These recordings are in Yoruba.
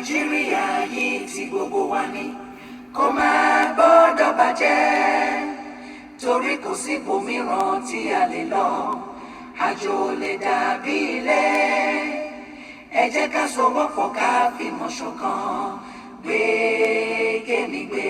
Nàìjíríà yìí tí gbogbo wa ní kó má gbọ́dọ̀ bàjẹ́ torí kò sí ibòmíràn tí a lè lọ àjò lè dàbí ilé ẹ jẹ́ ká sowọ́pọ̀ ká fìmọ̀ ṣọ̀kan gbé kémi gbé.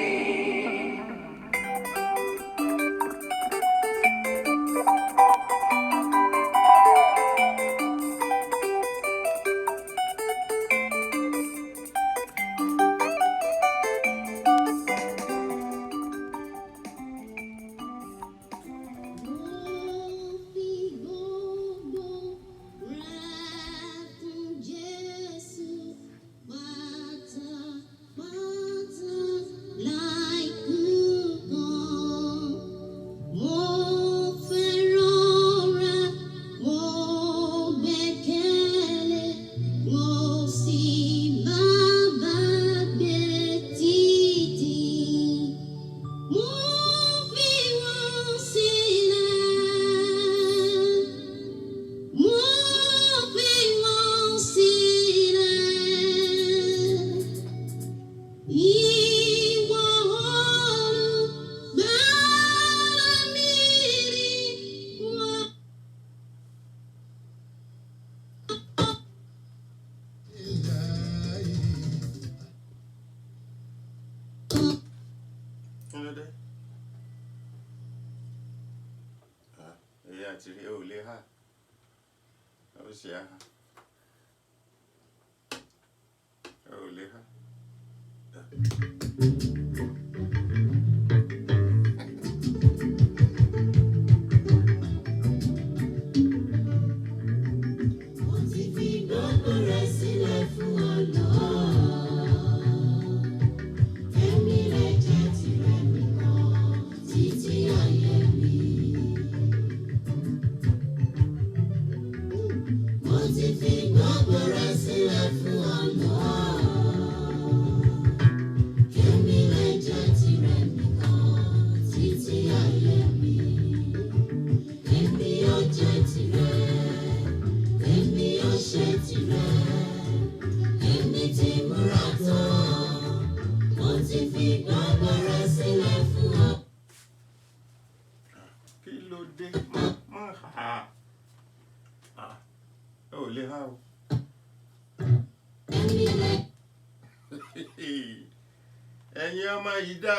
Ẹ̀yin ọmọ yìí dà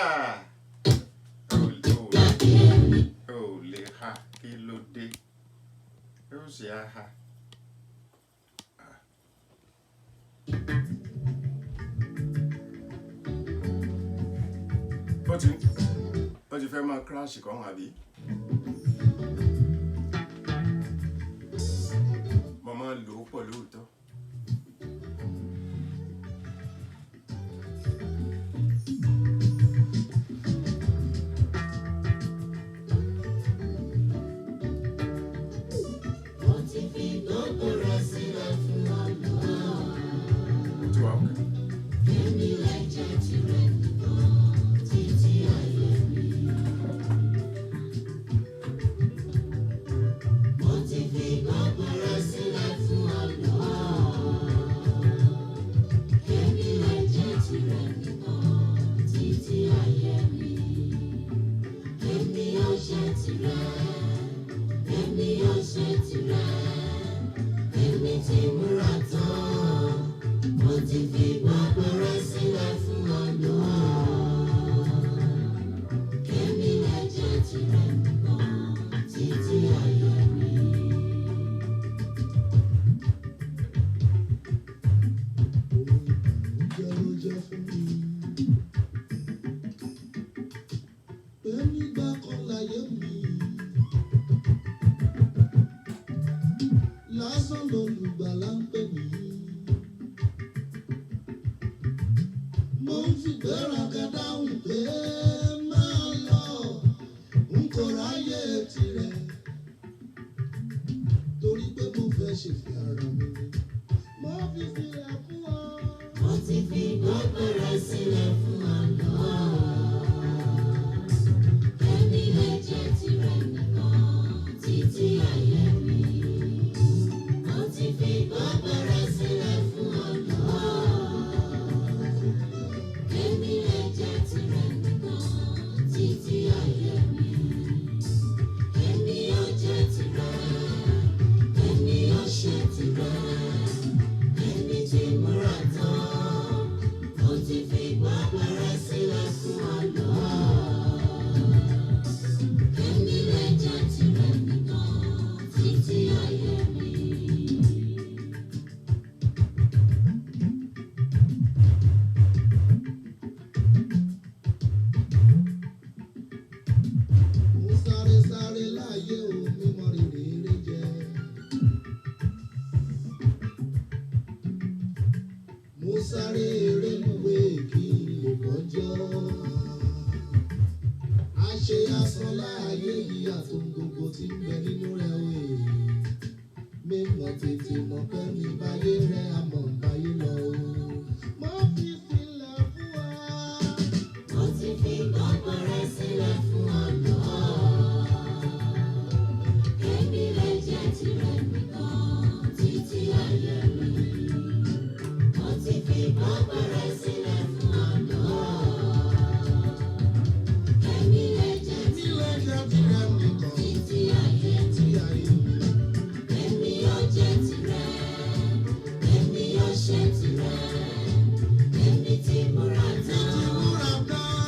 ó lè ha kí ló dé ó sì á ha. ó ti fẹ́ máa crash kan àbí mo máa lò ó pọ̀ lóòótọ́. mo sáré rélùwé kí n lè bọ́jọ́. Àṣe asán láàyè yìí àtún gbogbo tí ń bẹ nínú rẹ̀ òye. Mímọ̀ tètè mọ̀ pé mi báyé rẹ̀ àmọ̀ báyé lọ o. Mo fi sílẹ̀ fún wa. Mo ti fi gbogbo rẹ̀ sílẹ̀ fún ọ lọ. Èmi lè jẹ́ tirẹ̀ nìkan títí ayé mi. Mo ti fi gbogbo rẹ̀ sílẹ̀ fún ọ lọ. Èmi lè jẹ́ tirẹ̀ nìkan títí ayé mi. Èmi yóò jẹ́ tirẹ̀, èmi yóò ṣe tirẹ̀. Èmi ti múra tán,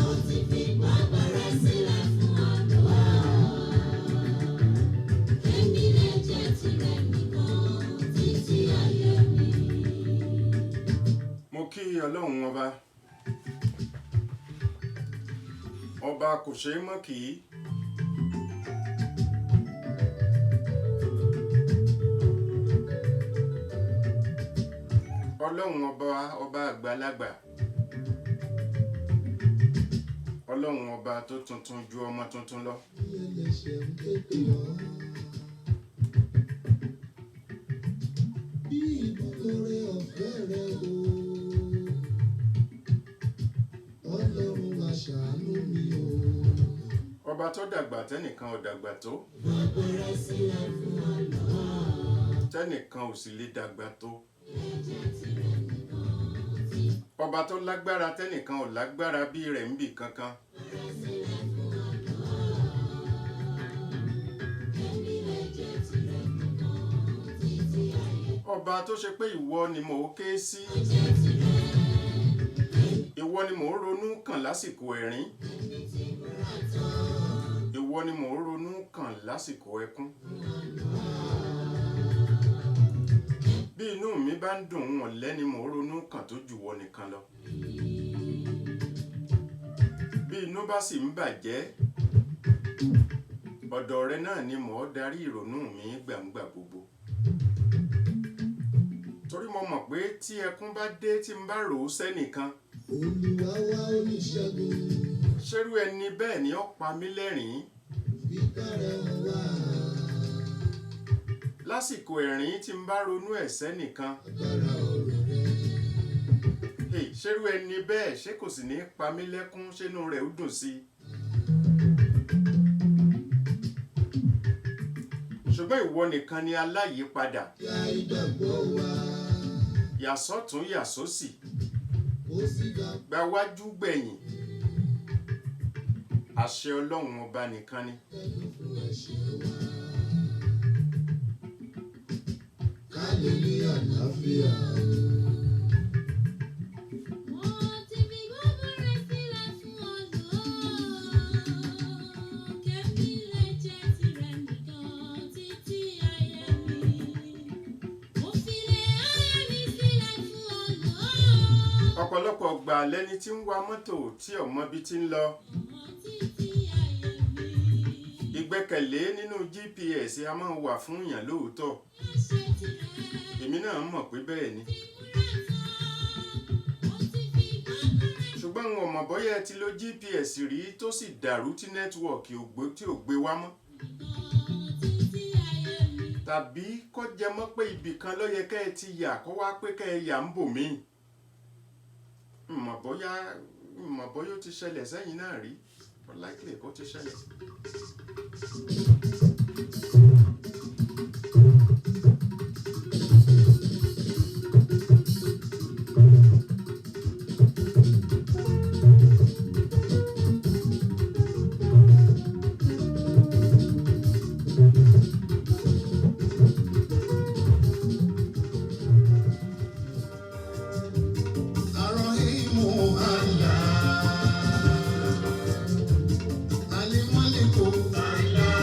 mo ti fi gbogbo rẹ̀ sílẹ̀ fún ọ lọ. Èmi lè jẹ́ tirẹ̀ nìkan títí ayé mi. Mo kí Ọlọ́run ọba kò ṣeé mọ́ kì í. Ọlọ́run ọba àgbàlagbà. Ọlọ́run ọba tó tuntun ju ọmọ tuntun lọ. Ẹlẹ́ṣẹ̀ ń képe ọ́. Bí ìbúkọrẹ ọ̀fẹ́ rẹ o. Ọlọ́run wá ṣàánú mi o. Ọba tó dàgbà tẹ́nìkan ò dàgbà tó. Gbogbo rẹ̀ sílẹ̀ fún Ọlọ́run. Tẹ́nìkan ò sì lè dàgbà tó. Ọba tó lágbára tẹ́nìkan ò lágbára bí rẹ̀ ń bì kankan. Ọba tó ṣe pé ìwọ ni mò ń ké sí. Ìwọ ni mò ń ronú kàn lásìkò ẹ̀rín. Ìwọ ni mò ń ronú kàn lásìkò ẹkún. Bí inú mi bá ń dùn wọ́n lẹ́ni mò ń ronú kàn tó jù wọ nìkan lọ. Bí inú bá sì ń bàjẹ́, ọ̀dọ̀ rẹ náà ni mò ń darí ìrònú mi gbàǹgbà gbogbo. Torí mo mọ̀ pé tí ẹkún bá dé tí n bá rò ó sẹ́nìkan, Olúwa wá oníṣègùn. ṣerú ẹni bẹ́ẹ̀ ni ó pa mí lẹ́rìn-ín. Fipá rẹ̀ hàn wá. Lásìkò ẹ̀rín tí n bá ronú ẹ̀ sẹ́nìkan, Agbára ọ̀rọ̀ rẹ̀. ṣerú ẹni bẹ́ẹ̀ ṣé kò sì ní pa mí lẹ́kún ṣénú rẹ̀ ó dùn sí i. Ṣùgbọ́n ìwọ nìkan ni aláyìípadà. Yá ìgbàgbọ́ wa. Yàsọ́tún yàsósì, Ó sì ga gba wájú gbẹ̀yìn. Àṣẹ Ọlọ́run ọba nìkan ni. pẹ̀lú fún ẹ̀ṣẹ̀ wa. Ká lè ní àlàáfíà o. Mo ti fi gbogbo rẹ̀ sílẹ̀ fún ọ lọ. Kẹ́mi lè jẹ́ tirẹ̀ nìkan títí ayé mi. Mo fi lè ayé mi sílẹ̀ fún ọ lọ. Ọ̀pọ̀lọpọ̀ gbà lẹ́ni tí ń wa mọ́tò tí ò mọ bí tí ń lọ. Títí ayé mi. Ìgbẹ́kẹ̀lé nínú GPS a máa wà fún èèyàn lóòótọ́. Yóò ṣe tirẹ̀. Èmi náà mọ̀ pé bẹ́ẹ̀ ni. Mo ti fi gbogbo rẹ̀ Ṣùgbọ́n n ò mọ̀ bóyá ẹ ti lo GPS rí tó sì dàrú tí nẹ́tíwọ̀kì tí ò gbé wá mọ́. títí ayé mi. Tàbí kó jẹ mọ́ pé ibì kan ló yẹ kẹ́ ẹ ti yà kó wá pé kẹ́ ẹ yà ń bò mí. N mọ̀ bóyá ó ti ṣẹlẹ̀ sẹ́yìn náà rí. Likely kó ti ṣẹlẹ̀. Ar-Rahimu Allah. Al-Maliku Allah.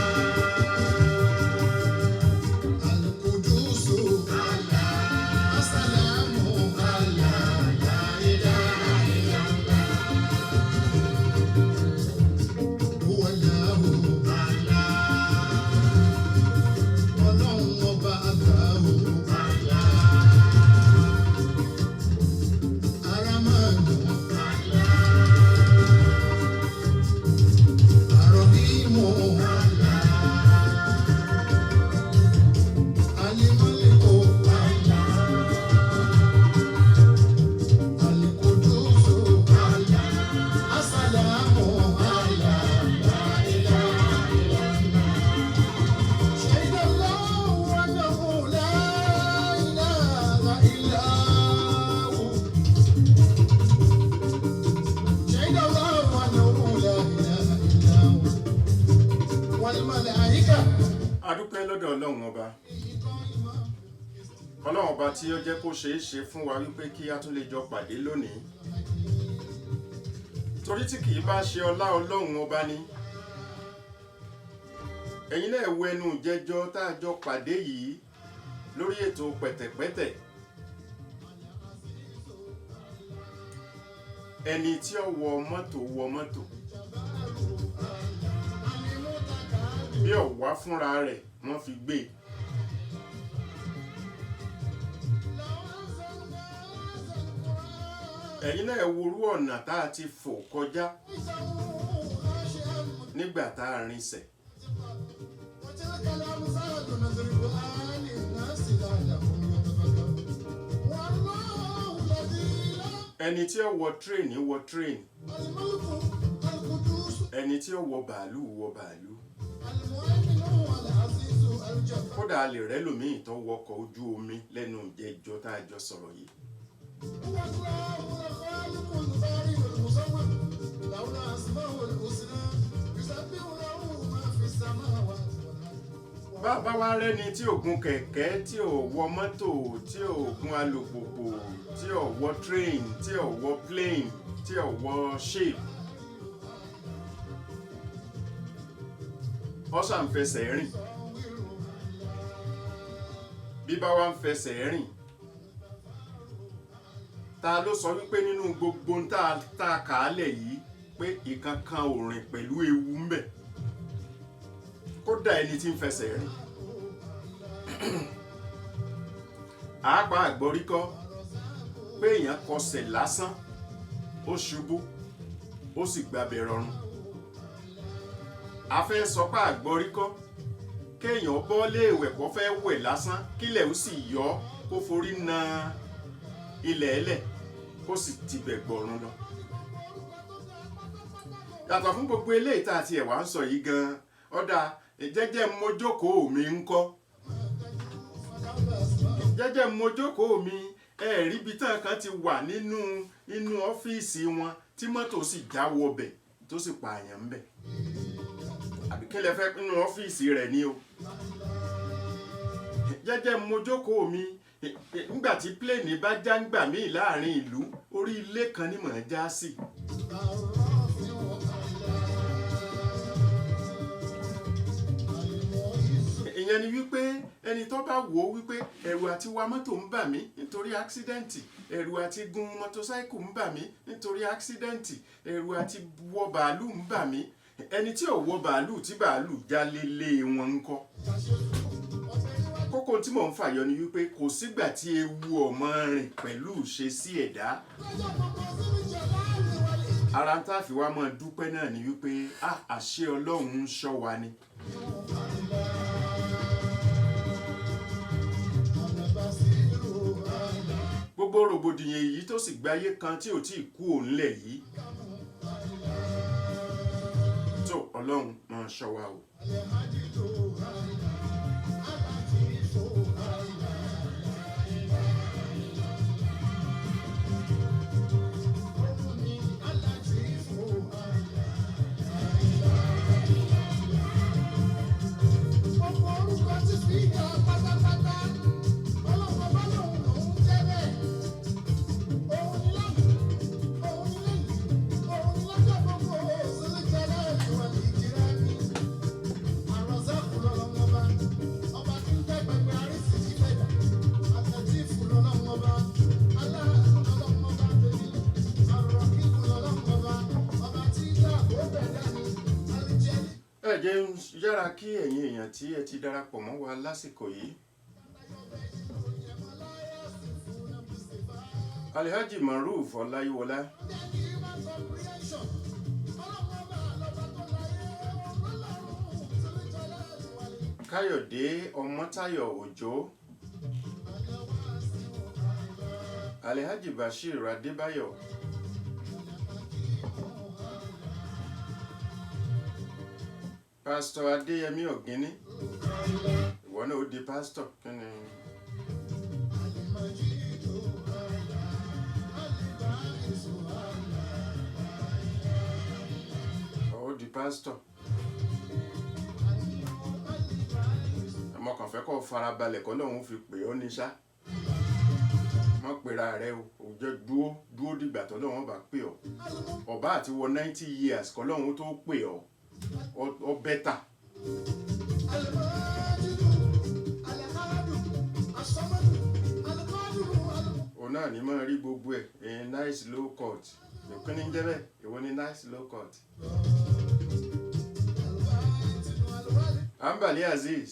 lọ́dọ̀ ọlọ́run ọba. Ọlọ́run ọba tí ó jẹ́ kó ṣeé ṣe fún wa wípé kí a tún lè jọ pàdé lónìí. Torí tí kìí bá ṣe ọlá ọlọ́run ọba ni. Ẹ̀yin náà wo ẹnu jẹjọ tá a jọ pàdé yìí lórí ètò pẹ̀tẹ̀pẹ̀tẹ̀. Ẹni tí ó wọ mọ́tò. Bí ọ̀wá fúnra rẹ̀ wọ́n fi gbé. Ẹ̀yin náà worú ọ̀nà tá a ti fò kọjá nígbà tá a rinṣẹ̀. Ẹni tí ó wọ tírèènì wọ tírèènì. Ẹni tí ó wọ bàálù wọ bàálù. Kódà a lè rẹ́ lòmíì tó wọkọ̀ ojú omi lẹ́nu ìjẹjọ tá a jọ sọ̀rọ̀ yìí. Bàbá wa rẹ́ni tí ò gun kẹ̀kẹ́, tí ò wọ mọ́tò, tí ò gun alùpùpù, tí ò wọ train, tí ò wọ plane, tí ò wọ ship. Ó ṣà ń fẹsẹ̀ rìn. Bí bá wa ń fẹsẹ̀ rìn, ta ló sọ wípé nínú gbogbo tá a kà á lẹ̀ yìí pé ìkankan ò rìn pẹ̀lú ewu ń bẹ? Kódà ẹni tí ń fẹsẹ̀ rìn. Àápá àgbọ̀rí kọ́ pé èèyàn kọsẹ̀ lásán, ó ṣubú, ó sì gbabẹ̀ rọrùn. A fẹ́ sọ pé àgbọ̀rí kọ́ kéèyàn bọ́ léèwẹ̀ kó fẹ́ wẹ̀ lásán kílẹ̀ ó sì yọ kó forí na ilẹ̀ ẹlẹ̀ kó sì tibẹ̀ gbọ̀run lọ. Yàtọ̀ fún gbogbo eléyìí tá a ti ẹ̀wà ń sọ yìí gan-an, ọ̀dà jẹ́jẹ́ mojókòó mi ń kọ́. Jẹ́jẹ́ mojókòó mi ẹ̀rí ibi tán kan ti wà nínú ọ́fíìsì wọn tí mọ́tò sì já wọbẹ̀ tó sì pààyàn ń bẹ̀. Àbí kí lẹ fẹ́ nínú ọ́fíìsì rẹ̀ ni o. Jẹ́jẹ́ mojókòó mi nígbà tí pléènì bá já ń gbà mí láàrin ìlú orí ilé kan ní mọ̀ ń já sí. Ìyẹn ni wípé ẹni tó bá wò ó wípé ẹ̀rù àti wa mọ́tò ń bà mí nítorí àksidẹ́ǹtì, ẹ̀rù àti gun mọ́tòsáìkù ń bà mí nítorí àksidẹ́ǹtì, ẹ̀rù àti wọ bàálù ń bà mí. Ẹni tí ò wọ bàálù tí bàálù já lélé wọn ń kọ́. Kókó tí mò ń fàyọ ni wípé kò sígbà tí ewu ọmọ rìn pẹ̀lú ṣe sí ẹ̀dá. Ara ń tàfi wá mọ́ dúpẹ́ náà ni wípé àṣẹ Ọlọ́run ń ṣọ́ wa ni. Gbogbo rògbòdìyàn èyí tó sì gbáyé kan tí ò tí ì kú òǹlẹ̀ yìí. Tó Ọlọ́run máa ṣọ́ wa o. Ẹ jẹ́ ń yára kí ẹ̀yin èèyàn tí ẹ ti darapọ̀ mọ́ wa lásìkò yìí. Alhaji Maruf Ọláyíwọlá. Káyọ̀dé Ọmọ́táyọ̀ Òjó. Alhaji Bashir Adébáyọ̀. Pastor Adéyẹmí Ọ̀gíní. Ìwọ náà ó di pastor kí ni? Ó di pastor. kàn fẹ́ kó farabalẹ̀ kọ́ lọ́hún fi pè ọ́ ní ṣá má pera rẹ o ò jẹ́ dúó dìgbà tó lọ́hún bá pè ọ́ ọba àti wọ 90 years kọ́ lọ́hún tó pè ọ́ ọ bẹ́tà. òun náà ní máa rí gbogbo ẹ̀ nice low cut ìkún ní jẹ́ bẹ́ẹ̀ ìwọ ní nice low cut. Ambali Aziz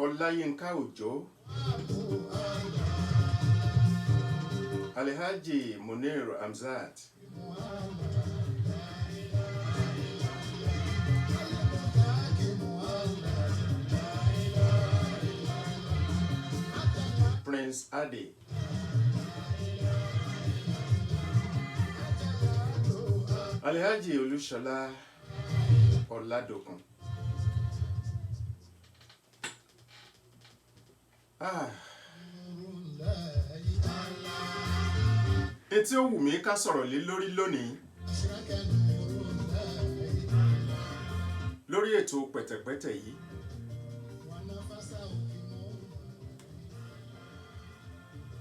Ọláyínká Òjó Alhaji Munir Hamzat Prince Ade Alhaji Olúṣọlá Ọládòkun. Etí ó wù mí ká sọ̀rọ̀ lé lórí lónìí lórí ètò pẹ̀tẹ̀pẹ̀tẹ̀ yìí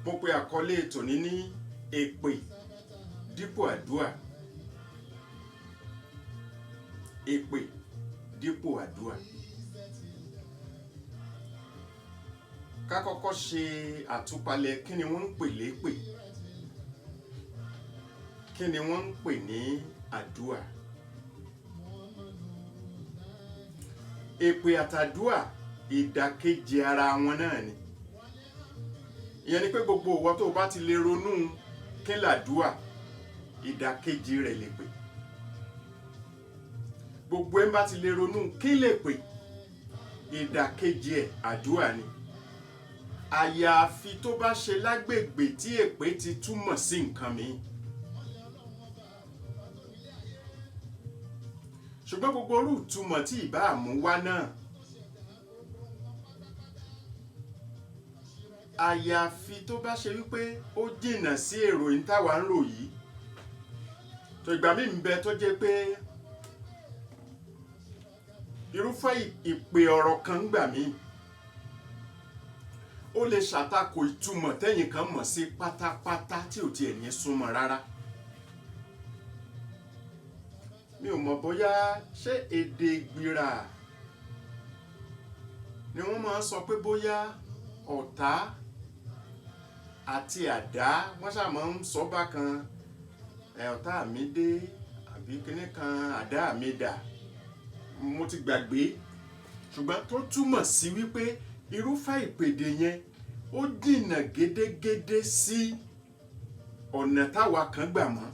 mo pe àkọlé ètò ní èpè dípò àdúà. Èpè dípò àdúà. Ká kọ́kọ́ ṣe àtúpalẹ̀ kí ni wọ́n ń pè lépè, kí ni wọ́n ń pè ní àdúà. Èpè àtàdúà ìdàkejì ara wọn náà ni. Ìyẹn ni pé gbogbo ìwọ tó bá ti lè ronú kí làdúà ìdàkejì rẹ̀ lépè. Gbogbo ẹ̀ bá ti lè ronú kí lépè ìdàkejì ẹ̀ àdúà ni. Àyàfi tó bá ṣe lágbègbè tí èpè ti túmọ̀ sí nǹkan mi. Ṣùgbọ́n gbogbo orú ìtumọ̀ tí ìbá mú wá náà àyàfi tó bá ṣe wípé ó jìnnà sí èròyìn táwa ń rò yìí. tó ìgbà míì ń bẹ tó jẹ́ pé irúfẹ́ ìpè ọ̀rọ̀ kan gbà míì ó lè ṣàtakò ìtumọ̀ tẹ́yìn kan mọ̀ sí pátápátá tí ò tiẹ̀ ní súnmọ́ rárá. Mi ò mọ̀ bóyá ṣé èdè gbìrà ni wọ́n máa ń sọ pé bóyá ọ̀tá àti àdá wọ́n ṣáà máa ń sọ bákan ọ̀tá mi dé àbí kíní kan àdá mi dà, mo ti gbàgbé, ṣùgbọ́n tó túmọ̀ sí wípé irúfẹ́ ìpèdè yẹn ó dìnà gédégédé sí ọ̀nà táwa kan gbà mọ́.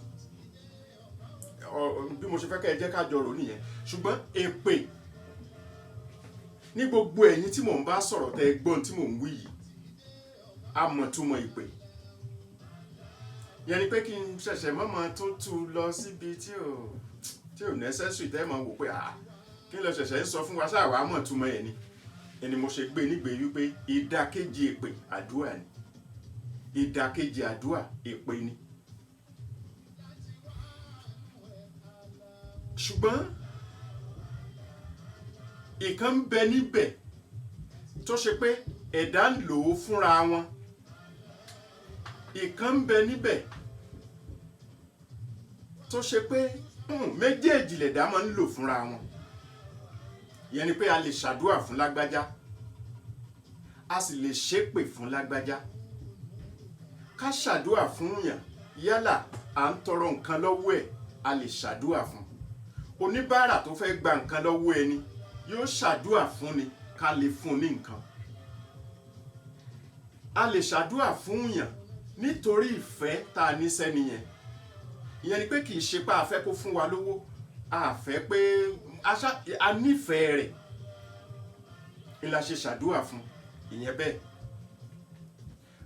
Bí mo ṣe fẹ́ kẹ́ ẹ jẹ́ ká jọ rò nìyẹn. Ṣùgbọ́n èpè ní gbogbo ẹ̀yin tí mò ń bá sọ̀rọ̀ tẹ́ gbọ́n tí mò ń wí yìí a mọ̀ túmọ̀ ìpè. Yẹn ni pé kí n ṣẹ̀ṣẹ̀ mọ́mọ́ tó tú lọ síbi tí ò necessary tẹ́ mọ̀ wò pé kí n lọ ṣẹ̀ṣẹ̀ ń sọ fún wa ṣáà wá mọ̀ túmọ̀ ẹ̀ ni. Ẹni mo ṣe gbé nígbè wípé ìdàkejì èpè àdúrà ni, ìdàkejì àdúrà èpè ni. Ṣùgbọ́n ìkan ń bẹ níbẹ̀ tó ṣe pé ẹ̀dá ń lò ó fúnra wọn. Ìkan ń bẹ níbẹ̀ tó ṣe pé méjèèjì lẹ̀dá máa ń lò fúnra wọn. Ìyẹn ni pé a lè ṣàdúrà fún lágbájá, a sì lè ṣépè fún lágbájá. Ká ṣàdúrà fún yàn yálà à ń tọrọ nǹkan lọ́wọ́ ẹ̀, a lè ṣàdúrà fún. Oníbàárà tó fẹ́ gba nǹkan lọ́wọ́ ẹni yóò ṣàdúrà fún ni ká lè fún ní nǹkan. A lè ṣàdúrà fún yàn nítorí ìfẹ́ tá a ní sẹ́ni yẹn. Ìyẹn ni pé kì í ṣe pé a fẹ́ kó fún wa lówó, a fẹ́ pé a nífẹ̀ẹ́ rẹ̀ ni la ṣe ṣàdúrà fún. Ìyẹn bẹ́ẹ̀.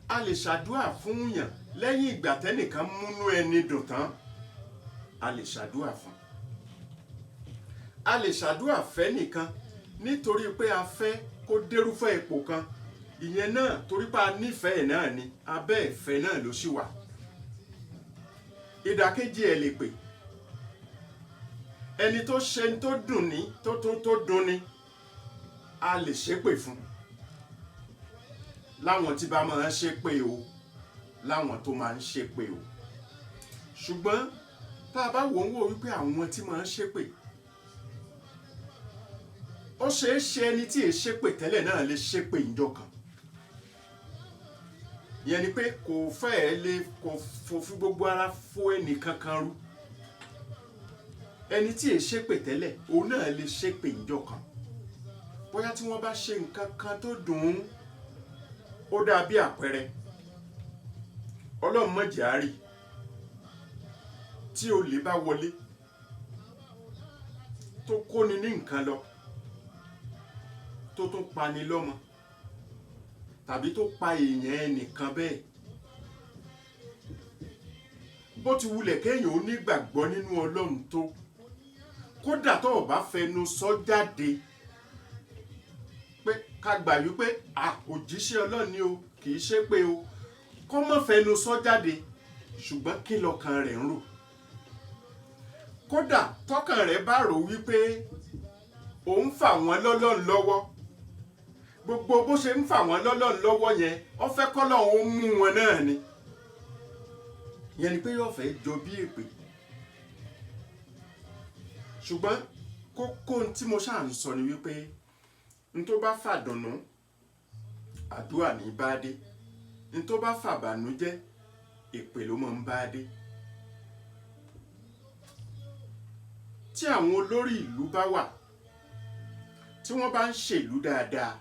A lè ṣàdúrà fún yàn lẹ́yìn ìgbà tẹ́nìkan múnú ẹni dùn tán, a lè ṣàdúrà fún. A lè ṣàdúrà fẹ́ nìkan nítorí pé a fẹ́ kó dérúfẹ́ ipò kan. Ìyẹn náà torí pé a nífẹ̀ẹ́ náà ni, abẹ́ ìfẹ́ náà ló ṣì wà. Ìdàkejì ẹ̀ lè pè. ẹni tó ṣe tó dùn ní tó dùn ní a lè ṣépè fún láwọn tí bá máa ń ṣépè o láwọn tó máa ń ṣépè o ṣùgbọ́n tá a bá wò ń wò wípé àwọn tí máa ń ṣépè ó ṣeé ṣe ẹni tí è ṣépè tẹ́lẹ̀ náà lè ṣépè ìjọ kan ìyẹn ni pé kò fẹ́ẹ̀ lè kò fi gbogbo ara fó ẹnì kankan rú ẹni tí è ṣépè tẹ́lẹ̀ òun náà lè ṣépè ìjọ kan bóyá tí wọ́n bá ṣe nǹkan kan tó dùn ún ó dà bí àpẹẹrẹ ọlọ́run mọ̀jẹ̀ á rí tí olè bá wọlé tó kóni ní nǹkan lọ tó tún pani lọ́mọ tàbí tó pa èèyàn ẹnìkan bẹ́ẹ̀ bó ti wulẹ̀ kéèyàn ó nígbàgbọ́ nínú ọlọ́run tó kódà tó o bá fẹnu sọ jáde pé ká gbà wípé òjíṣẹ́ ọlọ́run ni o kì í ṣe pé o kó má fẹnu sọ jáde ṣùgbọ́n kí lọ́kàn rẹ̀ ń rò kódà tọ́kàn rẹ̀ bá rò wípé òun fà wọ́n lọ́lọ́run lọ́wọ́ gbogbo bó ṣe ń fà wọ́n lọ́lọ́run lọ́wọ́ yẹn ó fẹ́ kọ́lọ́run ó mú wọn náà ni yẹn ni pé yóò fẹ́ jọ bí èpè ṣùgbọ́n kókó tí mo ṣáà ń sọ ni wípé n tó bá fàdùnnú àdúrà ní bá dé n tó bá fàbànújẹ́ èpè ló máa ń bá dé tí àwọn olórí ìlú bá wà tí wọ́n bá ń ṣèlú dáadáa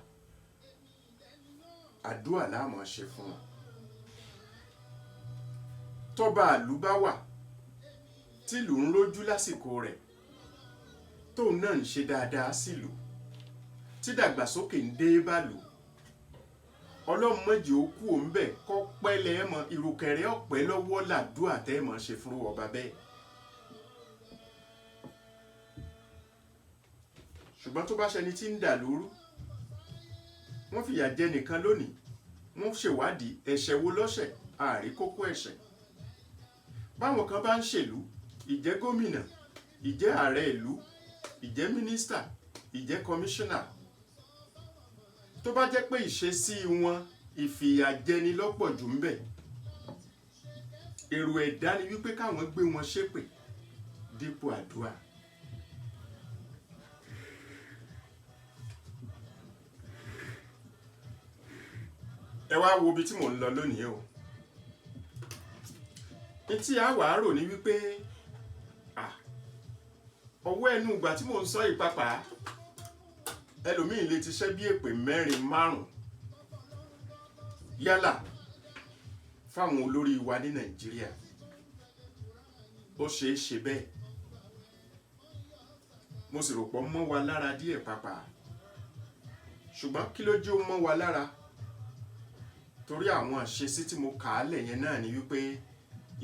àdúrà la máa ṣe fún wọn tọ́ba ìlú bá wà tìlú ń rójú lásìkò rẹ̀ tóun náà ń ṣe dáadáa sílùú tí dàgbàsókè ń dé bá lù ọlọ́run mọ̀jì ó kú òun bẹ̀ kọ́ pẹ́lẹ́ mọ ìrùkẹ̀rẹ́ ọ̀pẹ́ lọ́wọ́ làdúrà tẹ́ mọ̀ ṣe fún ọba bẹ́ẹ̀ ṣùgbọ́n tó bá ṣẹni tí ń dà lóru wọ́n fìyà jẹ nìkan lónìí wọ́n ṣèwádìí ẹ̀ṣẹ̀ wo lọ́ṣẹ̀ àárí kókó ẹ̀ṣẹ̀ báwọn kan bá ń ṣèlú ìjẹ́ gómìnà ìjẹ́ ààrẹ ìlú ìjẹ́ mínísítà ìjẹ́ kọmíṣánná tó bá jẹ́ pé ìṣesí wọn ìfìyàjẹni lọ́pọ̀ jù ń bẹ èrò ẹ̀dá ni wípé káwọn gbé wọn ṣépè dípò àdúrà ẹ wá wo ibi tí mò ń lọ lónìí o etí àwàá rò ní wípé ọwọ́ ẹnu ìgbà tí mò ń sọ ìpapà ẹlòmíì lè ti ṣẹ́ bí èpè 4-5 yálà fáwọn olórí wa ní Nàìjíríà ó ṣeé ṣe bẹ́ẹ̀ mo sì rò pọ̀ mọ́ wa lára díẹ̀ pàpà ṣùgbọ́n kí ló jẹ́ ó mọ́ wa lára torí àwọn àṣesí tí mo kà á lẹ̀ yẹn náà ni wípé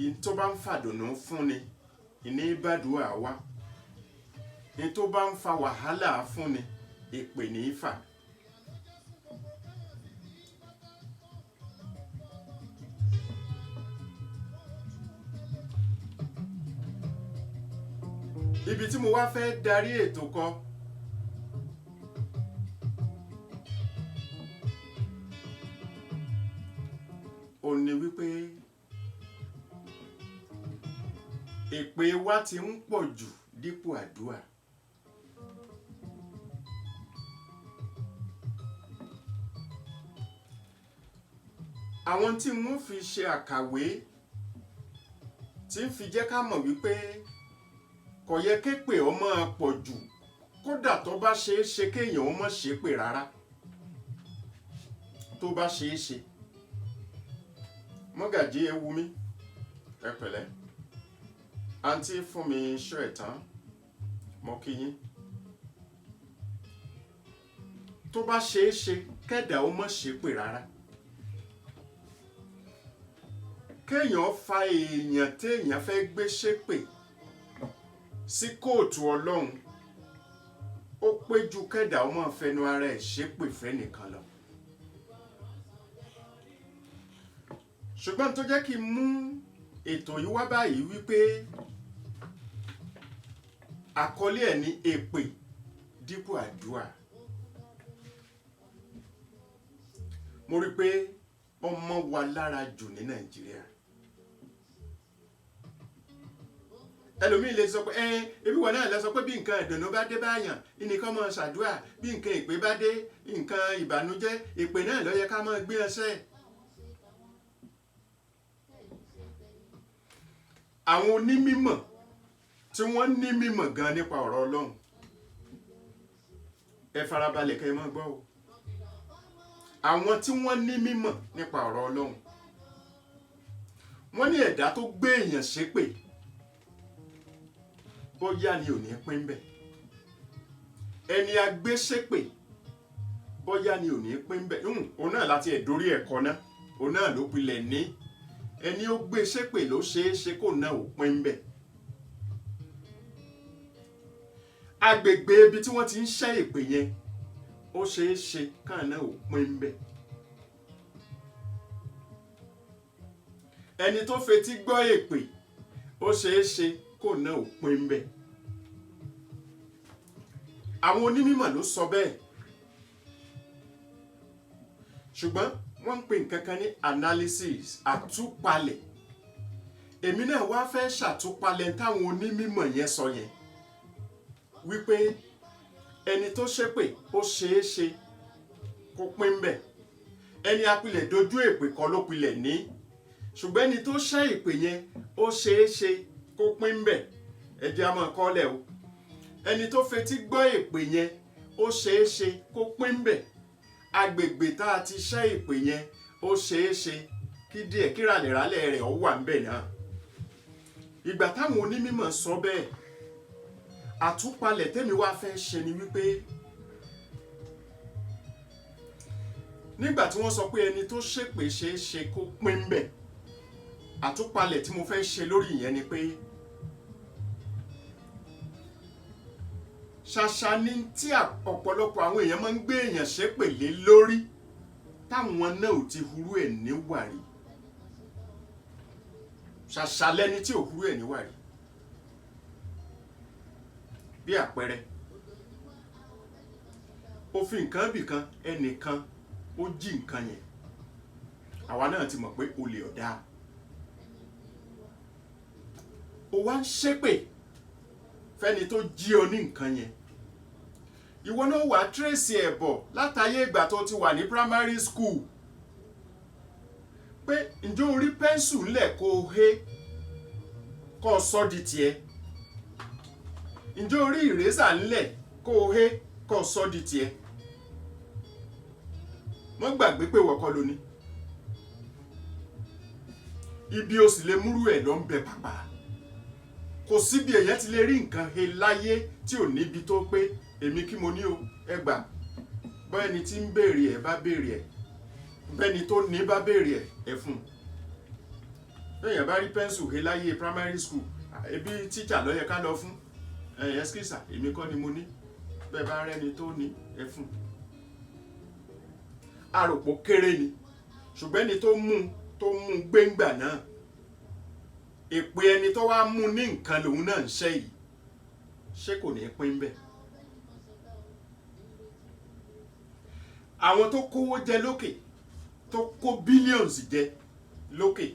in tó bá ń fàdùnnú fúnni ìní ìbàdùà wá in tó bá ń fa wàhálà fúnni èpè ní í fà ibi tí mo wá fẹ́ darí ètò kọ ó ní wípé èpè wa ti ń pọ̀ jù dípò àdúrà àwọn tí wọ́n fi ṣe àkàwé tí ń fi jẹ́ ká mọ̀ wípé kò yẹ képè ọmọ pọ̀ jù kódà tó bá ṣeé ṣe kéèyàn ọmọ ṣépè rárá tó bá ṣeé ṣe Mọ́gàjí Ewumi ẹ pẹ̀lẹ́ àǹtí fún mi ṣọ́ ẹ̀tàn mọ́ kí yín tó bá ṣeé ṣe kẹ́dà ọmọ ṣépè rárá kéèyàn fa èèyàn téèyàn fẹ́ gbé ṣépè sí kóòtù Ọlọ́run ó pé ju kẹ́dà ọmọ fẹnu ara ẹ̀ ṣépè fẹ́nìkan lọ ṣùgbọ́n tó jẹ́ kí n mú ètò yìí wá báyìí wípé àkọlé ẹ̀ ní èpè dípò àdúrà. mo rí pé ọmọ wa lára jù ní Nàìjíríà. ẹlòmíì lè sọ pé ebi wọn náà lọ sọ pé bí nǹkan ìdùnnú bá dé báyàn ìnìkan máa ṣàdúrà, bí nǹkan èpè bá dé, nǹkan ìbànújẹ́, èpè náà ló yẹ ká máa gbé ọṣẹ́. àwọn onímímọ̀ tí wọ́n ní mímọ̀ gan nípa ọ̀rọ̀ Ọlọ́run, ẹ farabalẹ̀ kẹ́ ẹ máa gbọ́ o. àwọn tí wọ́n ní mímọ̀ nípa ọ̀rọ̀ Ọlọ́run, wọ́n ní ẹ̀dá tó gbé èèyàn ṣépè bóyá ni ò ní pín bẹ̀. ẹni agbé ṣépè bóyá ni ò ní pín bẹ̀. òun náà láti ẹ̀dórí ẹ̀kọ́ náà, òun náà ló pilẹ̀ ní ẹni ó gbé ṣépè ló ṣeé ṣe kó náà ò pín bẹ̀. agbègbè ibi tí wọ́n ti ń ṣẹ́ èpè yẹn ó ṣeé ṣe káà náà ò pín bẹ̀. ẹni tó fetí gbọ́ èpè ó ṣeé ṣe kó náà ò pín bẹ̀. àwọn onímọ̀ ló sọ bẹ́ẹ̀, ṣùgbọ́n wọ́n ń pè nǹkan kan ní analysis, àtúpalẹ̀. èmi náà wá fẹ́ ṣàtúpalẹ̀ táwọn onímọ̀ yẹn sọ yẹn, wípé ẹni tó ṣépè ó ṣeé ṣe kó pín bẹ̀. ẹni apilẹ̀ dojú èpè kọ́ ló pilẹ̀ ní, ṣùgbọ́n ẹni tó ṣẹ́ èpè yẹn ó ṣeé ṣe kó pín bẹ̀. ẹ jẹ́ á máa kọ́lẹ̀ o. ẹni tó fetí gbọ́ èpè yẹn ó ṣeé ṣe kó pín bẹ̀. agbègbè tá a ti ṣẹ́ èpè yẹn ó ṣeé ṣe kí díẹ̀ kí ràlẹ̀ràlẹ̀ rẹ̀ ó wà ńbẹ̀ náà. ìgbà táwọn onímọ̀ sọ bẹ́ẹ̀, àtúpalẹ̀ tẹ́mi wá fẹ́ ṣe ni wípé nígbà tí wọ́n sọ pé ẹni tó ṣépè ṣeé ṣe kó pín bẹ̀, àtúpalẹ̀ tí mo fẹ́ ṣe lórí ìyẹn ni pé ṣàṣà ni tí ọ̀pọ̀lọpọ̀ àwọn èèyàn máa ń gbé èèyàn ṣépè lé lórí táwọn náà ò ti hurú ẹ̀ níwàrí. ṣàṣà lẹni tí ò hurú ẹ̀ níwàrí. bí àpẹẹrẹ, òfin nǹkan bìkan ẹnìkan ó jí nǹkan yẹn, àwa náà ti mọ̀ pé olè ọ̀dà. ó wá ń ṣépè fẹ́ni tó jí ọ ní nǹkan yẹn. ìwọ náà wà tírèsì ẹ̀ bọ̀ látàyè ìgbà tó ti wà ní primary school pé ǹjẹ́ o rí pẹ́ńsù ńlẹ̀ kó o hé kó o sọ di tiẹ̀? ǹjẹ́ o rí ìrésà ńlẹ̀ kó o hé kó o sọ di tiẹ̀? mọ́ gbàgbé pé wọ́kọ́ ló ní. ibi o sì lè múrú ẹ̀ lọ ń bẹ pàpà. kò síbi èèyàn ti lè rí nǹkan he láyé tí ò níbi tó pé èmi kí mo ní o ẹ gbà. bọ́ ẹni tí ń béèrè ẹ̀ bá béèrè ẹ̀, bẹ́ni tó ní bá béèrè ẹ̀ fún un. bẹ́ẹ̀yàn bá rí pẹ́ńsù he láyé primary school, ebi tíjà ló yẹ ká lọ fún. ẹ̀skísà èmi kọ́ ni mo ní, bẹ́ẹ̀ bá rẹ́ni tó ní ẹ fún un. àròpọ̀ kéré ni, ṣùgbọ́n ẹni tó mú gbéǹgbà náà, èpè ẹni tó wá mú ní nǹkan lòun náà ń ṣe yìí, ṣé kò ní pín bẹ́ẹ̀? àwọn tó kówó jẹ lókè, tó kó billions jẹ lókè,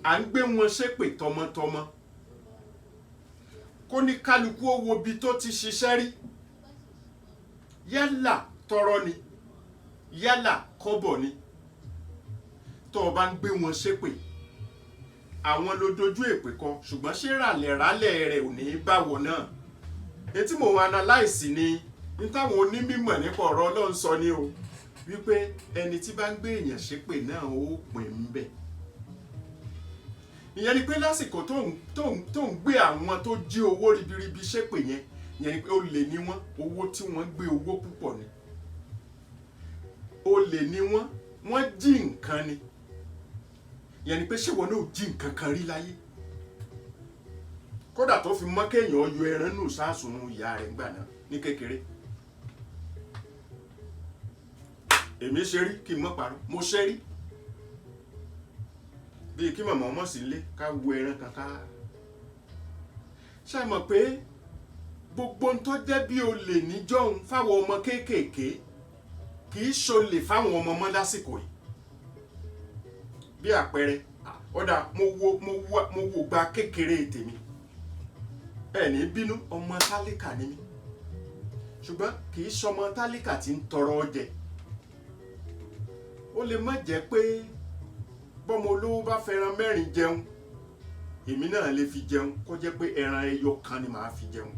à ń gbé wọn ṣépè tọmọtọmọ. kó ní kálukú ó wo ibi tó ti ṣiṣẹ́ rí, yálà tọrọ ni yálà kọ́bọ̀ ni, tó o bá ń gbé wọn ṣépè, àwọn ló dojú èpè kọ, ṣùgbọ́n ṣé ràlẹ̀ràlẹ̀ rẹ̀ ò ní báwọ̀ náà. etí mò ń analyse ni ní táwọn onímọ̀ nípa ọ̀rọ̀ Ọlọ́run sọ ni o, wípé ẹni tí bá ń gbé èèyàn ṣépè náà ó pín ń bẹ̀. ìyẹn ni pé lásìkò tó ń gbé àwọn tó jí owó ribiribi ṣépè yẹn ni pé olè ni wọ́n, owó tí wọ́n gbé owó púpọ̀ ni. olè ni wọ́n jí nǹkan ni. ìyẹn ni pé ṣé wọn náà jí nǹkan kan rí láyé? kódà tó fi mọ́ kéèyàn yọ ẹran nù sáàsùn ìyá rẹ̀ ńgbà náà ní kékeré. èmi ṣe rí kí n mọ́ parọ́, mo ṣe rí. bíi kí màmá ọmọ sí ilé ká wo ẹran kankan. ṣé ẹ mọ̀ pé gbogbo ń tó jẹ́ bí olè níjọ́hun fáwọn ọmọ kéékèèké kì í ṣolè fáwọn ọmọ mọ́ lásìkò yìí. Bí àpẹẹrẹ ọ̀dà mo wo gba kékeré tèmi ẹ ní bínú ọmọ tálíkà ni mí ṣùgbọ́n kì í ṣọmọ tálíkà tí ń tọrọ jẹ. Ó lè má jẹ́ pé bọ́mọ olówó bá fẹ́ràn mẹ́rin jẹun èmi náà lè fi jẹun kó jẹ́ pé ẹran ẹyọ kan ni màá fi jẹun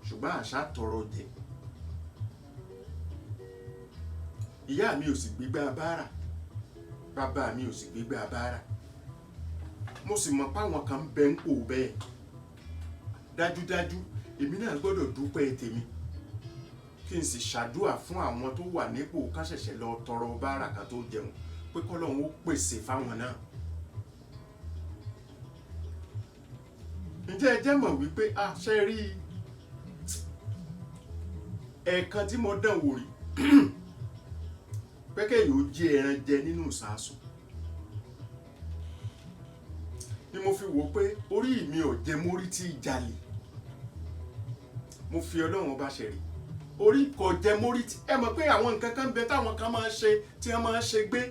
ṣùgbọ́n àṣà tọrọ jẹ. Ìyá mi ò sì gbégbá báárà bàbá mi ò sì gbégbá báárà mo sì mọ̀ páwọn kan ń bẹ ń pò bẹ́ẹ̀. Dájúdájú èmi náà gbọ́dọ̀ dúpẹ́ tèmi kí n sì ṣàdúà fún àwọn tó wà nípò ká ṣẹ̀ṣẹ̀ lọ tọrọ báárà kan tó jẹun pé k'Ọlọ́run ó pèsè fáwọn náà. Ǹjẹ́ ẹ jẹ́ mọ̀ wípé ṣe rí ẹ̀ẹ̀kan tí mo dán wò rí pé kéèyàn ó jí ẹran jẹ nínú ìsásùn ni mo fi wò pé orí mi ò jẹ mórí tí jalè. Mo fi Ọlọ́run bá ṣe rí orí kò jẹ mórí tí ẹ mọ̀ pé àwọn nǹkan kan bẹ táwọn kan máa ń ṣe tí wọ́n máa ń ṣe gbé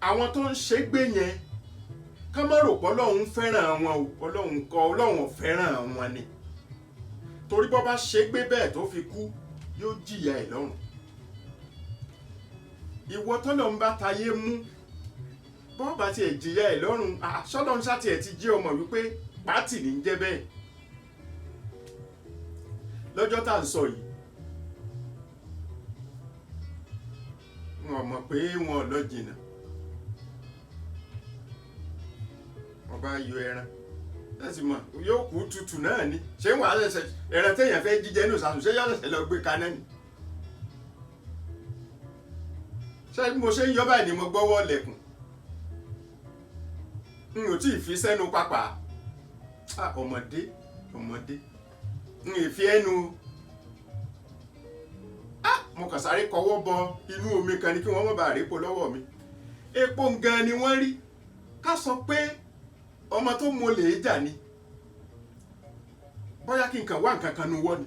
àwọn tó ń ṣe gbé yẹn ká má rò pé Ọlọ́run fẹ́ràn wọn o Ọlọ́run ò fẹ́ràn wọn ni torí bọ́ bá ṣe gbé bẹ́ẹ̀ tó fi kú yóò jìyà ẹ̀ lọ́run. Ìwọ tọ́lọ́run bá tayé mú bọ́ bá tiẹ̀ jìyà ẹ̀ lọ́run ṣọ́lọ́run ṣáàtì ẹ̀ ti jẹ́ ọmọ wípé pátì ní jẹ́ bẹ́ẹ̀. Lọ́jọ́ tá à ń sọ yìí wọn mọ̀ pé wọn ò lọ jìnnà wọn bá yọ ẹran láti mọ̀ yóò kú tutù náà ni ṣé wàá ṣẹ̀ṣẹ̀ ẹran téèyàn fẹ́ jíjẹ nínú ìsásùn ṣé yóò ṣẹ̀ṣẹ̀ lọ gbé kaná ni. Ṣé bí mo ṣe ń yọ báyìí ni mo gbọ́wọ́ lẹ̀kùn n ò tí ì fi sẹ́nu pápá ọmọdé n ì fi ẹnu mo kàn sáré kọwọ́ bọ inú omi kan ni kí wọ́n má bàa répo lọ́wọ́ mi. Epo gan ni wọ́n rí ká sọ pé ọmọ tó mo lè jà ni bóyá kí n kàn wá nǹkan kan nu wọ́ ni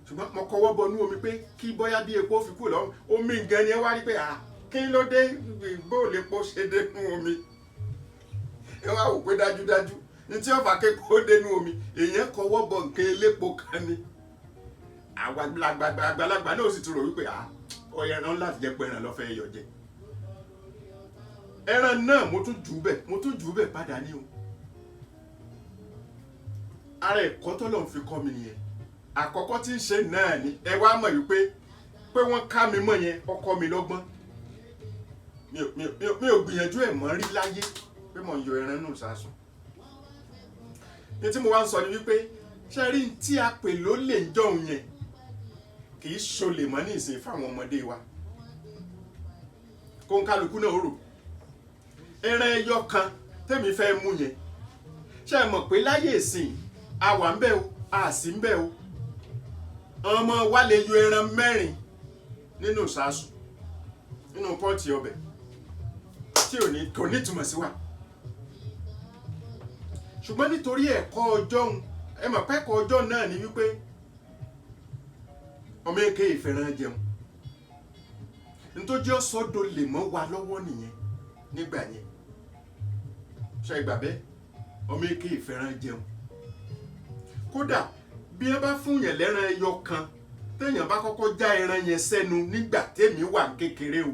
ṣùgbọ́n mo kọwọ́ bọ inú omi pé kí bóyá bí epo fi kú lọ́wọ́ omi gan ni ẹ wá rí pé kí ló dé bó lè po ṣe dé nú omi. Ẹ wá wò pé dájúdájú ní tí ọ̀fà kékeré dé nú omi èèyàn kọwọ́ bọ nǹkan elépo kan ni. Àgbàlagbà náà sì tún rò wípé ẹran láti jẹ́ pé ẹran ló fẹ́ yọ jẹ. Ẹran náà mo tún jù ú bẹ̀ padà ní o. Ara ẹ̀kọ́ t'Ọlọ́run fi kọ́ mi nìyẹn. Àkọ́kọ́ tí ń ṣe náà ni ẹ wá mọ̀ wípé wọ́n ká mi mọ̀ yẹn ọkọ mi lọ́gbọ́n. Mi ò gbìyànjú ẹ̀ mọ́ rí láyé pé mo yọ ẹran nù sásùn. Ní tí mo wá ń sọ ni wípé ṣe rí tí a pè ló lè ń jọun yẹn kì í ṣolè mọ́ ní ìsìn fáwọn ọmọdé wa. Kó ń kálukú náà rò ẹran ẹyọ kan tẹ́mi fẹ́ mú yẹn ṣe mọ̀ pé láyé ìsìn a wà ń bẹ̀ o a sì ń bẹ̀ o. Ọmọ wa lè yọ ẹran 4 nínú ìsásùn nínú pọ́ọ̀tì ọbẹ̀ tí kò ní ìtumọ̀ sí wa. Ṣùgbọ́n nítorí ẹ̀kọ́ ọjọ́ ẹ mọ̀ pẹ́kọ̀ ọjọ́ náà ni wípé ọmọ èké ìfẹ́ràn jẹun nítorí ọ̀sọ́dọ̀ lè mọ́ wa lọ́wọ́ nìyẹn nígbà yẹn ṣe ìgbà bẹ́ẹ̀ ọmọ èké ìfẹ́ràn jẹun. Kódà bí ẹ bá fún yẹn lẹ́ran ẹyọ kan téèyàn bá kọ́kọ́ já ẹran yẹn sẹ́nu nígbà tèmi wà kékeré o